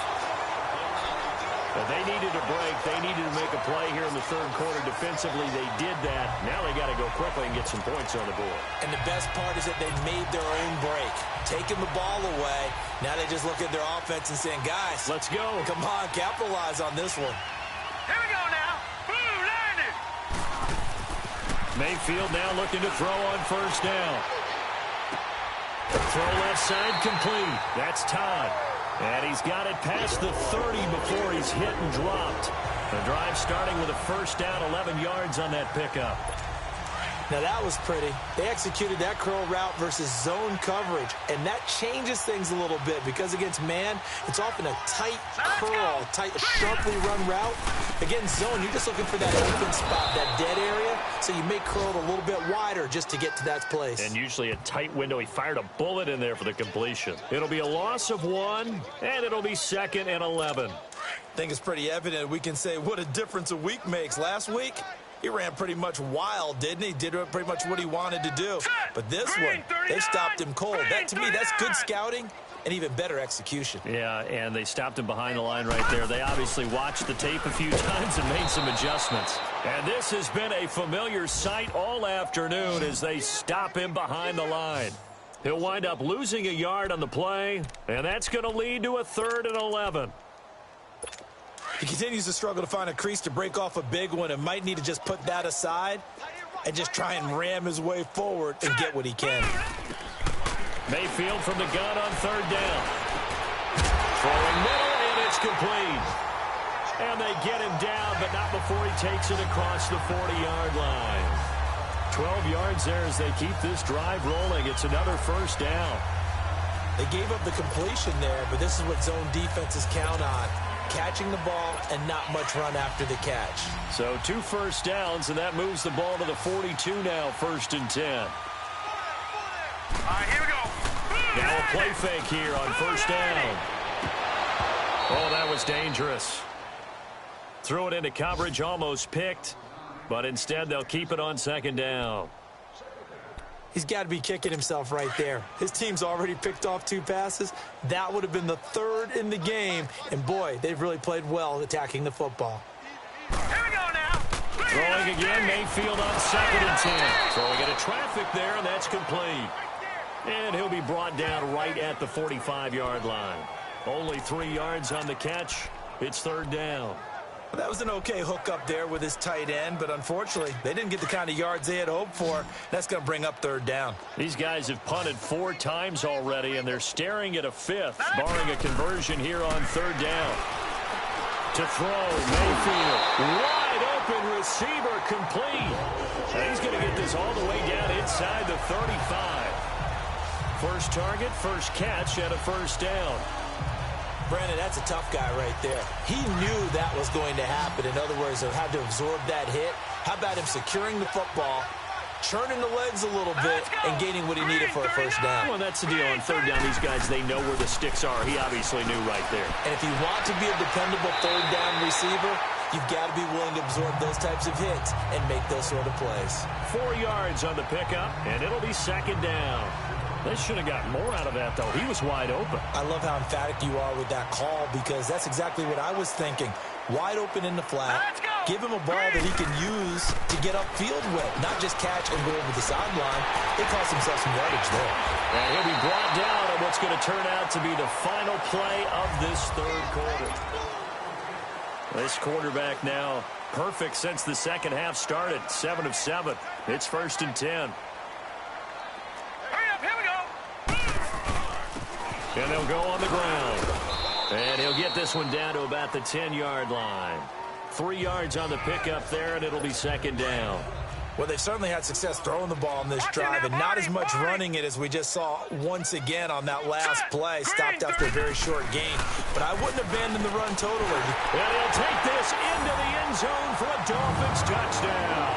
[SPEAKER 2] But they needed a break. They needed to make a play here in the 3rd quarter. Defensively, they did that. Now they got to go quickly and get some points on the board.
[SPEAKER 3] And the best part is that they made their own break. Taking the ball away. Now they just look at their offense and saying, guys,
[SPEAKER 2] let's go.
[SPEAKER 3] Come on, capitalize on this one.
[SPEAKER 4] Here we go now. Boom, landed.
[SPEAKER 2] Mayfield now looking to throw on 1st down. Throw left side complete. That's Todd. And he's got it past the 30 before he's hit and dropped. The drive starting with a 1st down, 11 yards on that pickup.
[SPEAKER 3] Now that was pretty. They executed that curl route versus zone coverage, and that changes things a little bit because against man, it's often a tight curl, sharply run route. Against zone, you're just looking for that open spot, that dead area, so you may curl it a little bit wider just to get to that place.
[SPEAKER 2] And usually a tight window. He fired a bullet in there for the completion. It'll be a loss of 1, and it'll be 2nd and 11.
[SPEAKER 3] I think it's pretty evident. We can say what a difference a week makes. Last week, he ran pretty much wild, didn't he? Did pretty much what he wanted to do. But this one, they stopped him cold. That, to me, that's good scouting and even better execution.
[SPEAKER 2] Yeah, and they stopped him behind the line right there. They obviously watched the tape a few times and made some adjustments. And this has been a familiar sight all afternoon as they stop him behind the line. He'll wind up losing a yard on the play, and that's going to lead to a 3rd and 11.
[SPEAKER 3] He continues to struggle to find a crease to break off a big one and might need to just put that aside and just try and ram his way forward and get what he can.
[SPEAKER 2] Mayfield from the gun on 3rd down. Throwing middle, and it's complete. And they get him down, but not before he takes it across the 40-yard line. 12 yards there as they keep this drive rolling. It's another 1st down.
[SPEAKER 3] They gave up the completion there, but this is what zone defenses count on. Catching the ball and not much run after the catch.
[SPEAKER 2] So 2 1st downs, and that moves the ball to the 42 now, 1st and 10.
[SPEAKER 4] All right, here we go.
[SPEAKER 2] Now a play fake here on 1st down. Oh, that was dangerous. Threw it into coverage, almost picked, but instead they'll keep it on 2nd down.
[SPEAKER 3] He's got to be kicking himself right there. His team's already picked off 2 passes. That would have been the 3rd in the game. And, boy, they've really played well attacking the football.
[SPEAKER 4] Here we go now.
[SPEAKER 2] Throwing again, Mayfield on 2nd and 10. Throwing into traffic there, and that's complete. And he'll be brought down right at the 45-yard line. Only 3 yards on the catch. It's 3rd down.
[SPEAKER 3] That was an okay hookup there with his tight end, but unfortunately, they didn't get the kind of yards they had hoped for. That's going to bring up 3rd down.
[SPEAKER 2] These guys have punted 4 times already, and they're staring at a 5th, barring a conversion here on 3rd down. To throw, Mayfield, wide open receiver, complete. And he's going to get this all the way down inside the 35. First target, first catch at a 1st down.
[SPEAKER 3] Brandon, that's a tough guy right there. He knew that was going to happen. In other words, he had to absorb that hit. How about him securing the football, churning the legs a little bit, and gaining what he needed for a 1st down?
[SPEAKER 2] Well, that's the deal. On 3rd down, these guys, they know where the sticks are. He obviously knew right there.
[SPEAKER 3] And if you want to be a dependable 3rd down receiver, you've got to be willing to absorb those types of hits and make those sort of plays.
[SPEAKER 2] 4 yards on the pickup, and it'll be 2nd down. They should have gotten more out of that, though. He was wide open.
[SPEAKER 3] I love how emphatic you are with that call because that's exactly what I was thinking. Wide open in the flat. Give him a ball that he can use to get upfield with, not just catch and go over the sideline. It cost himself some yardage there.
[SPEAKER 2] And he'll be brought down on what's going to turn out to be the final play of this 3rd quarter. This quarterback now perfect since the 2nd half started. 7 of 7. It's 1st and 10. And they'll go on the ground. And he'll get this one down to about the 10-yard line. 3 yards on the pickup there, and it'll be 2nd down.
[SPEAKER 3] Well, they've certainly had success throwing the ball on this drive, and not as much running it as we just saw once again on that last play. Stopped after a very short gain. But I wouldn't abandon the run totally.
[SPEAKER 2] And he'll take this into the end zone for a Dolphins touchdown.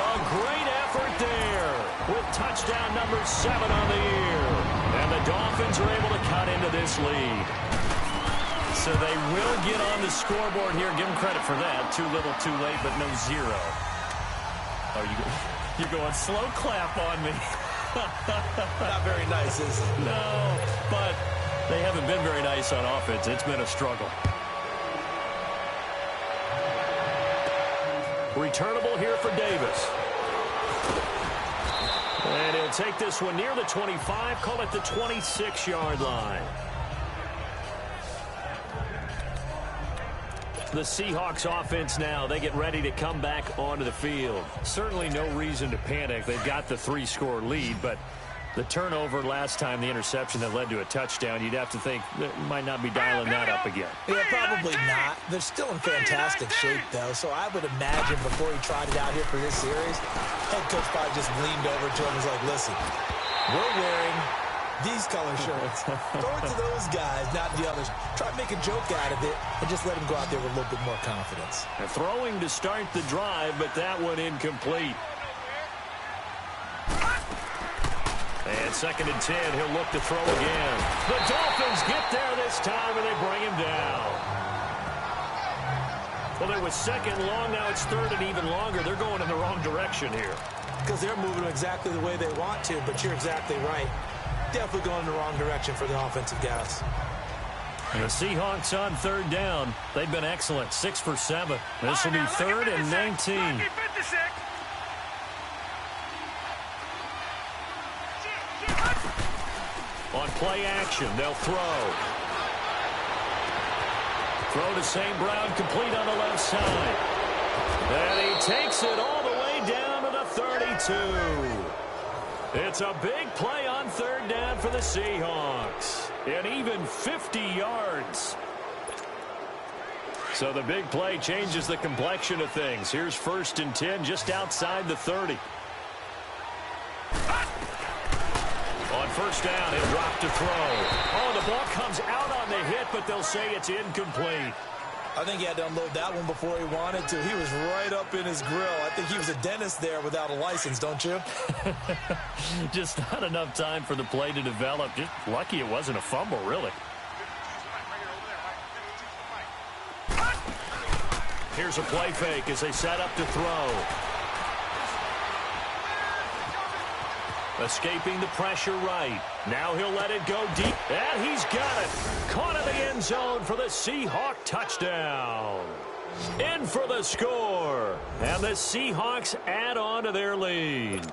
[SPEAKER 2] A great effort effort there with touchdown number 7 on the year. And the Dolphins are able to cut into this lead. So they will get on the scoreboard here. Give them credit for that. Too little, too late, but no 0. Oh, you're going slow clap on me.
[SPEAKER 3] Not very nice, is it?
[SPEAKER 2] No, but they haven't been very nice on offense. It's been a struggle. Returnable here for Davis. And he'll take this one near the 25, call it the 26-yard line. The Seahawks offense now, they get ready to come back onto the field. Certainly no reason to panic. They've got the 3-score lead, but the turnover last time, the interception that led to a touchdown, you'd have to think that might not be dialing that up again.
[SPEAKER 3] Yeah, probably not. They're still in fantastic shape, though, so I would imagine before he tried it out here for this series, head coach probably just leaned over to him and was like, listen, we're wearing these color shirts. Throw it to those guys, not the others. Try to make a joke out of it and just let him go out there with a little bit more confidence.
[SPEAKER 2] They're throwing to start the drive, but that one incomplete. And 2nd and 10, he'll look to throw again. The Dolphins get there this time, and they bring him down. Well, it was 2nd long, now it's 3rd and even longer. They're going in the wrong direction here.
[SPEAKER 3] Because they're moving exactly the way they want to, but you're exactly right. Definitely going in the wrong direction for the offensive guys.
[SPEAKER 2] And the Seahawks on 3rd down. They've been excellent, 6 for 7. This will be 3rd and 19. On play action, they'll throw. Throw to St. Brown, complete on the left side. And he takes it all the way down to the 32. It's a big play on 3rd down for the Seahawks. And even 50 yards. So the big play changes the complexion of things. Here's 1st and 10 just outside the 30. On 1st down, he'll drop to throw. Oh, the ball comes out on the hit, but they'll say it's incomplete.
[SPEAKER 3] I think he had to unload that one before he wanted to. He was right up in his grill. I think he was a dentist there without a license, don't you?
[SPEAKER 2] Just not enough time for the play to develop. Just lucky it wasn't a fumble, really. Here's a play fake as they set up to throw. Escaping the pressure right. Now he'll let it go deep. And he's got it. Caught in the end zone for the Seahawk touchdown. In for the score. And the Seahawks add on to their lead.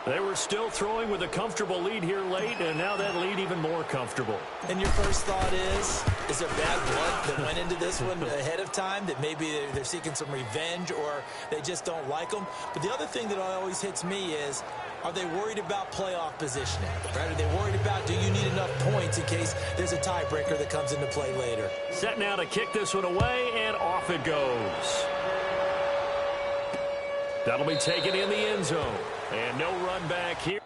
[SPEAKER 2] They were still throwing with a comfortable lead here late, and now that lead even more comfortable.
[SPEAKER 3] And your first thought is there bad blood that went into this one ahead of time, that maybe they're seeking some revenge or they just don't like them? But the other thing that always hits me is, are they worried about playoff positioning? Right? Are they worried about, do you need enough points in case there's a tiebreaker that comes into play later?
[SPEAKER 2] Set now to kick this one away, and off it goes. That'll be taken in the end zone. And no run back here.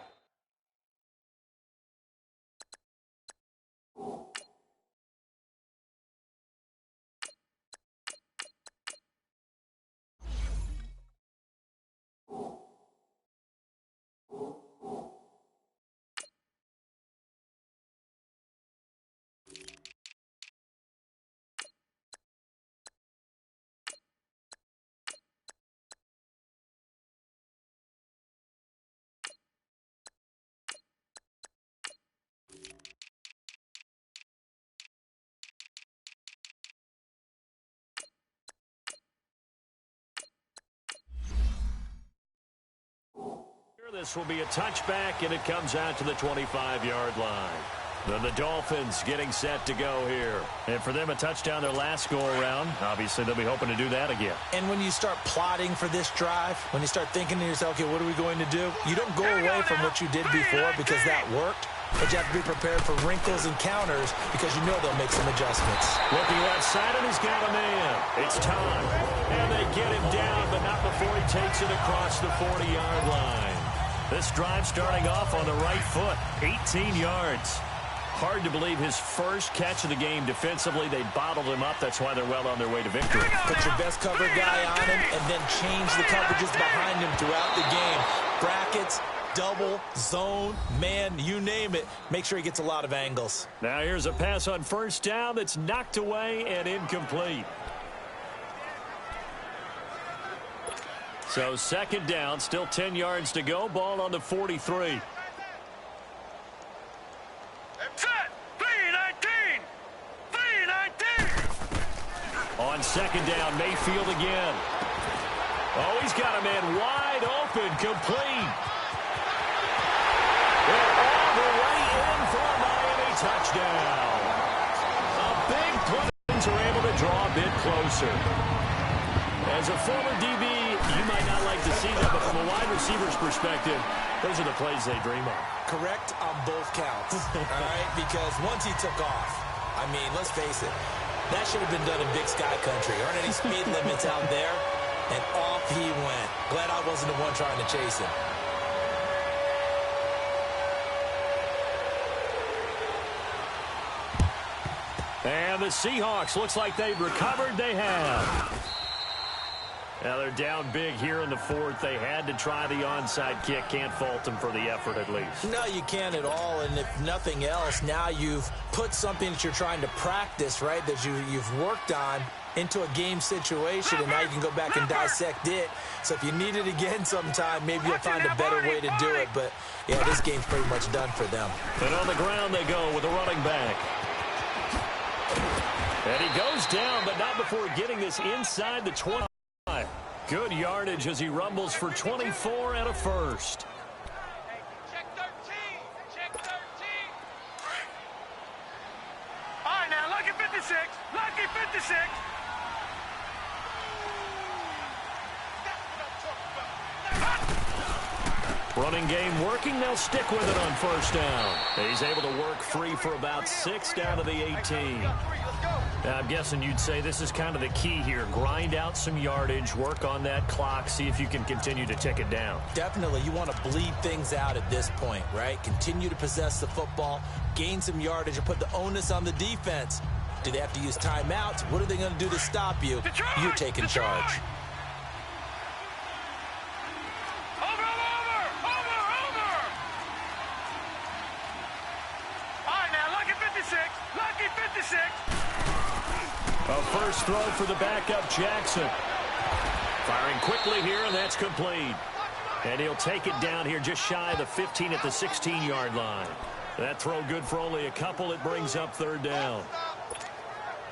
[SPEAKER 2] This will be a touchback, and it comes out to the 25-yard line. Then the Dolphins getting set to go here. And for them, a touchdown their last go-around. Obviously, they'll be hoping to do that again.
[SPEAKER 3] And when you start plotting for this drive, when you start thinking to yourself, okay, what are we going to do? You don't go away from what you did before because that worked. But you have to be prepared for wrinkles and counters because you know they'll make some adjustments.
[SPEAKER 2] Looking left side, and he's got a man. It's time. And they get him down, but not before he takes it across the 40-yard line. This drive starting off on the right foot, 18 yards. Hard to believe his first catch of the game defensively. They bottled him up. That's why they're well on their way to victory.
[SPEAKER 3] Put your best cover guy on him and then change the coverages behind him throughout the game. Brackets, double, zone, man, you name it. Make sure he gets a lot of angles.
[SPEAKER 2] Now here's a pass on first down that's knocked away and incomplete. So second down, still 10 yards to go. Ball on the 43.
[SPEAKER 4] Set! 3-19! 3-19!
[SPEAKER 2] On second down, Mayfield again. Oh, he's got a man wide open, complete. And all the way in for a Miami touchdown. A big play. Are able to draw a bit closer. As a former DB, you might not like to see that, but from a wide receiver's perspective, those are the plays they dream of.
[SPEAKER 3] Correct on both counts, all right? Because once he took off, I mean, let's face it, that should have been done in Big Sky Country. Aren't any speed limits out there? And off he went. Glad I wasn't the one trying to chase him.
[SPEAKER 2] And the Seahawks, looks like they've recovered. They have. Now they're down big here in the fourth. They had to try the onside kick. Can't fault them for the effort at least.
[SPEAKER 3] No, you can't at all. And if nothing else, now you've put something that you're trying to practice, right, that you've worked on into a game situation, and now you can go back and dissect it. So if you need it again sometime, maybe you'll find a better way to do it. But, yeah, this game's pretty much done for them.
[SPEAKER 2] And on the ground they go with a running back. And he goes down, but not before getting this inside the 20. Good yardage as he rumbles for 24 and a first.
[SPEAKER 4] Check 13. Check 13. All right, now, lucky 56. Lucky 56.
[SPEAKER 2] Running game working. They'll stick with it on first down. He's able to work free for about 6 down to the 18. Now, I'm guessing you'd say this is kind of the key here. Grind out some yardage, work on that clock, see if you can continue to tick it down.
[SPEAKER 3] Definitely. You want to bleed things out at this point, right? Continue to possess the football, gain some yardage, and put the onus on the defense. Do they have to use timeouts? What are they going to do to stop you? You're taking charge.
[SPEAKER 2] A first throw for the backup, Jackson. Firing quickly here, and that's complete. And he'll take it down here just shy of the 15 at the 16-yard line. That throw good for only a couple. It brings up third down.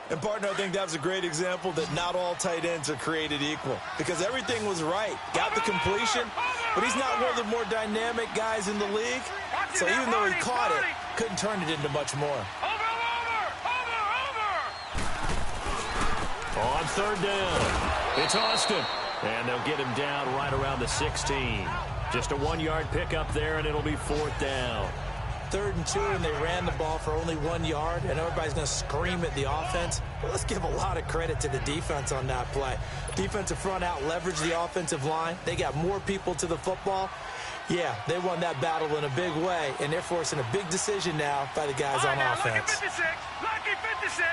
[SPEAKER 3] And, partner, I think that was a great example that not all tight ends are created equal, because everything was right. Got the completion, but he's not one of the more dynamic guys in the league. So even though he caught it, couldn't turn it into much more.
[SPEAKER 2] On third down, it's Austin. And they'll get him down right around the 16. Just a 1-yard pickup there, and it'll be fourth down.
[SPEAKER 3] 3rd and 2, and they ran the ball for only 1 yard, and everybody's going to scream at the offense. Well, let's give a lot of credit to the defense on that play. Defensive front out leveraged the offensive line. They got more people to the football. Yeah, they won that battle in a big way, and they're forcing a big decision now by the guys on offense.
[SPEAKER 4] Lucky 56.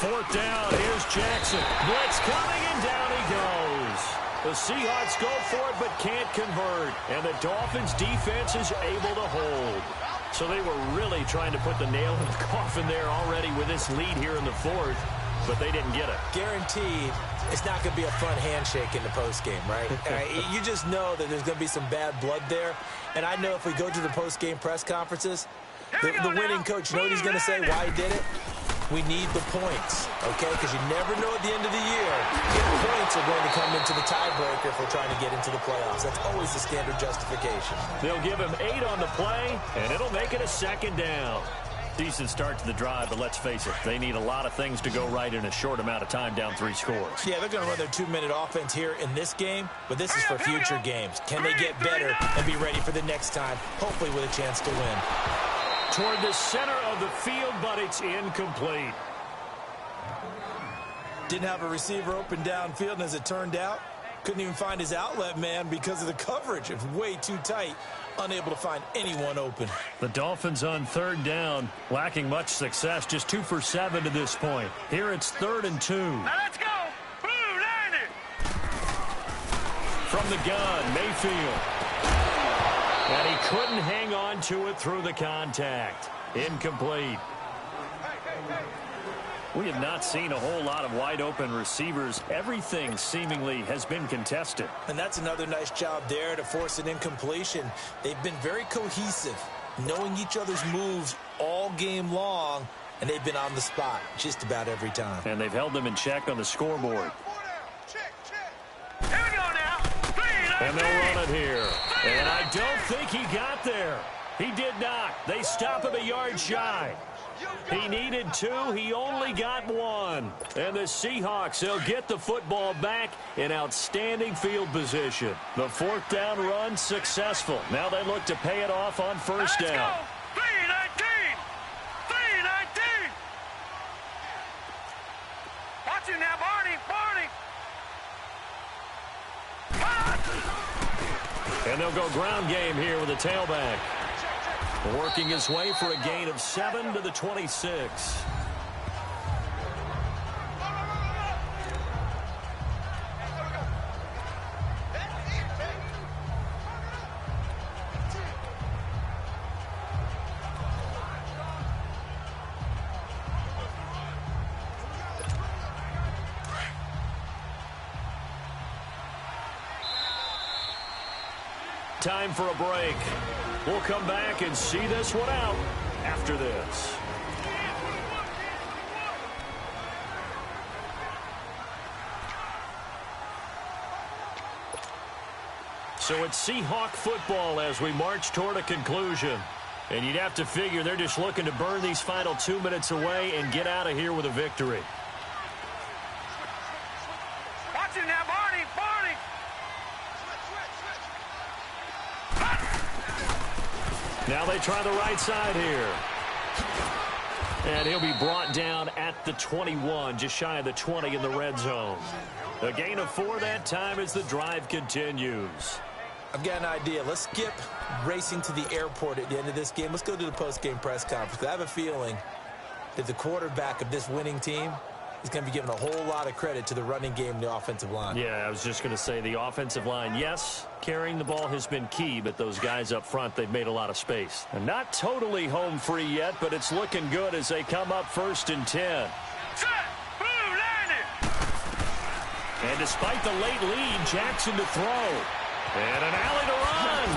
[SPEAKER 2] Fourth down, here's Jackson. Blitz coming, and down he goes. The Seahawks go for it, but can't convert. And the Dolphins' defense is able to hold. So they were really trying to put the nail in the coffin there already with this lead here in the fourth, but they didn't get it.
[SPEAKER 3] Guaranteed, it's not going to be a fun handshake in the postgame, right? You just know that there's going to be some bad blood there. And I know if we go to the postgame press conferences, the winning coach, you know what he's going to say, why he did it? We need the points, okay? Because you never know at the end of the year if points are going to come into the tiebreaker if we're trying to get into the playoffs. That's always the standard justification.
[SPEAKER 2] They'll give him 8 on the play, and it'll make it a second down. Decent start to the drive, but let's face it, they need a lot of things to go right in a short amount of time, down 3 scores.
[SPEAKER 3] Yeah, they're going to run their 2-minute offense here in this game, but this is for future games. Can they get better and be ready for the next time, hopefully with a chance to win?
[SPEAKER 2] Toward the center of the field, but it's incomplete.
[SPEAKER 3] Didn't have a receiver open downfield, and as it turned out, Couldn't even find his outlet man because of the coverage. It's way too tight. Unable to find anyone open.
[SPEAKER 2] The Dolphins on third down, lacking much success, just 2 for 7 to this point. Here it's 3rd and 2.
[SPEAKER 4] Now let's go. Blue, line it.
[SPEAKER 2] From the gun, Mayfield. And he couldn't hang on to it through the contact. Incomplete. We have not seen a whole lot of wide-open receivers. Everything seemingly has been contested.
[SPEAKER 3] And that's another nice job there to force an incompletion. They've been very cohesive, knowing each other's moves all game long, and they've been on the spot just about every time.
[SPEAKER 2] And they've held them in check on the scoreboard.
[SPEAKER 4] Here we go now.
[SPEAKER 2] And they'll run it here. And I don't think he got there. He did not. They stop him a yard shy. He needed 2. He only got 1. And the Seahawks, they'll get the football back in outstanding field position. The 4th down run successful. Now they look to pay it off on first down.
[SPEAKER 4] Let's go. 3-19. 3-19. Watch it now, Barney.
[SPEAKER 2] And they'll go ground game here with a tailback. Working his way for a gain of 7 to the 26. Time for a break. We'll come back and see this one out after this. So it's Seahawk football as we march toward a conclusion. And you'd have to figure they're just looking to burn these final 2 minutes away and get out of here with a victory.
[SPEAKER 4] Watch it now, Barney.
[SPEAKER 2] Now they try the right side here. And he'll be brought down at the 21, just shy of the 20 in the red zone. A gain of 4 that time as the drive continues.
[SPEAKER 3] I've got an idea. Let's skip racing to the airport at the end of this game. Let's go to the post-game press conference. I have a feeling that the quarterback of this winning team is going to be given a whole lot of credit to the running game and the offensive line.
[SPEAKER 2] Yeah, I was just going to say the offensive line, yes, carrying the ball has been key, but those guys up front, they've made a lot of space. And not totally home free yet, but it's looking good as they come up 1st and 10.
[SPEAKER 4] Set. Blue, line it.
[SPEAKER 2] And despite the late lead, Jackson to throw. And an alley to run.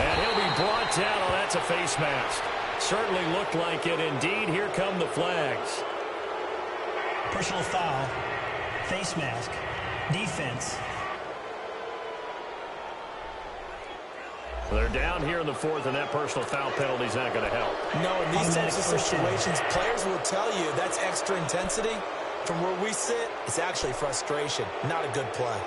[SPEAKER 2] And he'll be brought down. Oh, that's a face mask. Certainly looked like it. Indeed, here come the flags.
[SPEAKER 5] Personal foul, face mask, defense.
[SPEAKER 2] They're down here in the 4th, and that personal foul penalty is not going to help.
[SPEAKER 3] No, in these types of situations, players will tell you that's extra intensity. From where we sit, it's actually frustration, not a good play.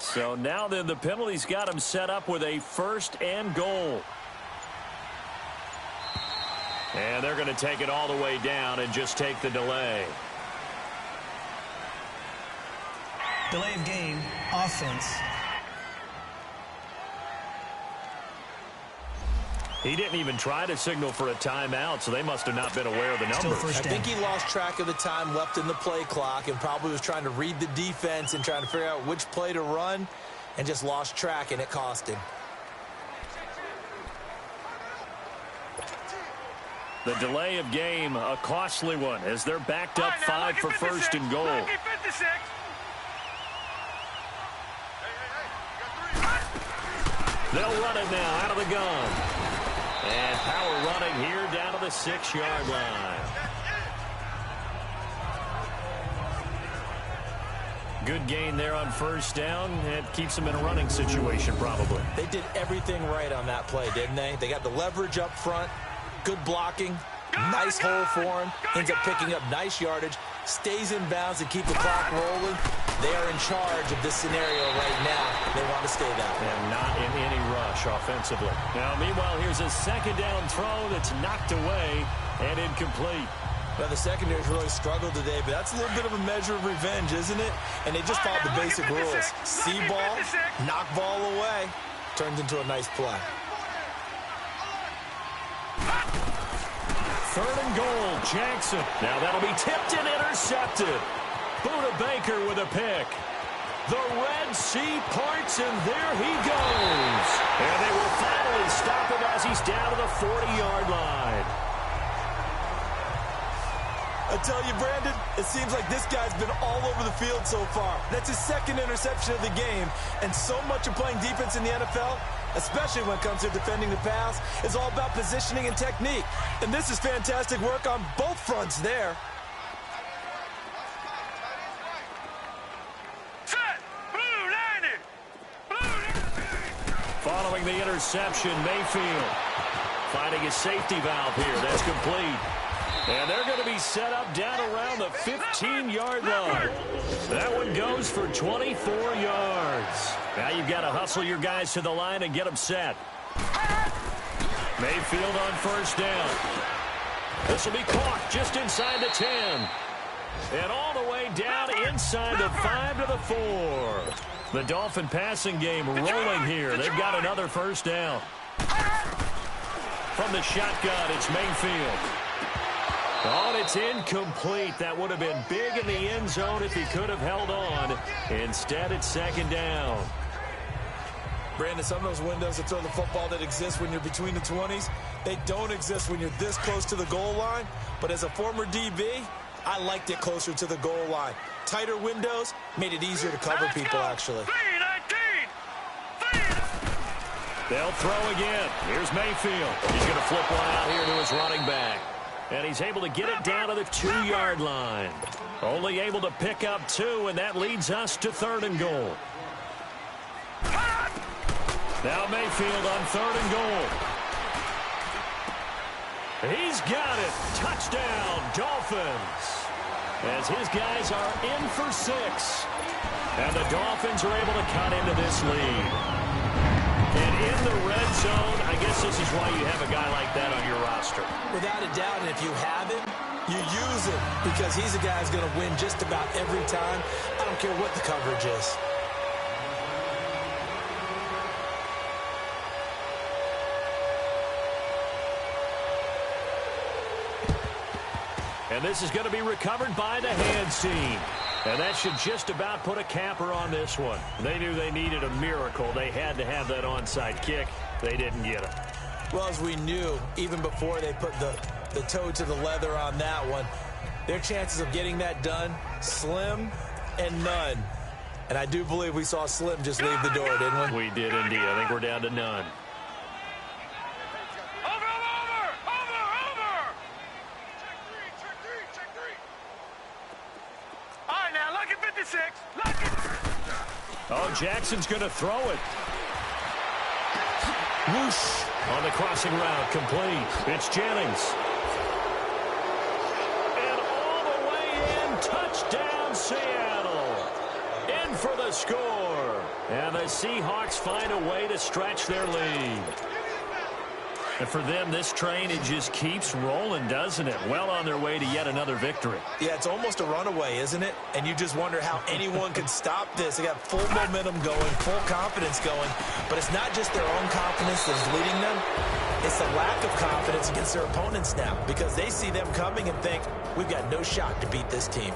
[SPEAKER 2] So now then the penalty's got him set up with a 1st and goal. And they're going to take it all the way down and just take the delay.
[SPEAKER 5] Delay of game, offense.
[SPEAKER 2] He didn't even try to signal for a timeout, so they must have not been aware of the numbers.
[SPEAKER 3] I think he lost track of the time left in the play clock and probably was trying to read the defense and trying to figure out which play to run and just lost track, and it cost him.
[SPEAKER 2] The delay of game, a costly one, as they're backed up 5 for 1st and goal. They'll run it now out of the gun. And power running here down to the 6-yard line. good gain there on first down. It keeps them in a running situation probably.
[SPEAKER 3] They did everything right on that play, didn't they? They got the leverage up front, good blocking, nice hole for him, ends up picking up nice yardage, stays in bounds and keep the clock rolling. They are in charge of this scenario right now. They want to stay that way.
[SPEAKER 2] And not in any rush offensively. Now, meanwhile, here's a second down throw that's knocked away and incomplete.
[SPEAKER 3] Well, the secondary's really struggled today, but that's a little bit of a measure of revenge, isn't it? And they just followed the basic rules. See ball, knock ball away, turns into a nice play.
[SPEAKER 2] 3rd and goal, Jackson. Now that'll be tipped and intercepted. Buda Baker with a pick. The Red Sea parts, and there he goes. And they will finally stop him as he's down to the 40-yard line.
[SPEAKER 3] I tell you, Brandon, it seems like this guy's been all over the field so far. That's his 2nd interception of the game, and so much of playing defense in the NFL, especially when it comes to defending the pass, is all about positioning and technique. And this is fantastic work on both fronts there.
[SPEAKER 2] Following the interception, Mayfield finding a safety valve here. That's complete. And they're going to be set up down around the 15-yard line. That one goes for 24 yards. Now you've got to hustle your guys to the line and get them set. Mayfield on first down. This will be caught just inside the 10. And all the way down inside the 5 to the 4. The Dolphin passing game rolling here. They've got another first down. From the shotgun, it's Mayfield. Oh, and it's incomplete. That would have been big in the end zone if he could have held on. Instead, it's 2nd down.
[SPEAKER 3] Brandon, some of those windows to throw the football that exist when you're between the 20s, they don't exist when you're this close to the goal line. But as a former DB, I liked it closer to the goal line. Tighter windows made it easier to cover people, actually.
[SPEAKER 2] They'll throw again. Here's Mayfield. He's going to flip one out here to his running back. And he's able to get it down to the 2-yard line. Only able to pick up 2, and that leads us to 3rd and goal. Now Mayfield on 3rd and goal. He's got it. Touchdown, Dolphins. As his guys are in for 6. And the Dolphins are able to cut into this lead. And in the red zone, I guess this is why you have a guy like that on your roster.
[SPEAKER 3] Without a doubt, and if you have him, you use him because he's a guy who's going to win just about every time. I don't care what the coverage is.
[SPEAKER 2] And this is going to be recovered by the hands team. And that should just about put a capper on this one. They knew they needed a miracle. They had to have that onside kick. They didn't get it.
[SPEAKER 3] Well, as we knew, even before they put the toe to the leather on that one, their chances of getting that done, slim and none. And I do believe we saw Slim just leave the door, didn't we?
[SPEAKER 2] We did indeed. I think we're down to none. Oh, Jackson's going to throw it. Whoosh. On the crossing route, complete. It's Jennings. And all the way in, touchdown Seattle. In for the score. And the Seahawks find a way to stretch their lead. And for them, this train, it just keeps rolling, doesn't it? Well on their way to yet another victory.
[SPEAKER 3] Yeah, it's almost a runaway, isn't it? And you just wonder how anyone could stop this. They got full momentum going, full confidence going. But it's not just their own confidence that's leading them. It's the lack of confidence against their opponents now because they see them coming and think, we've got no shot to beat this team.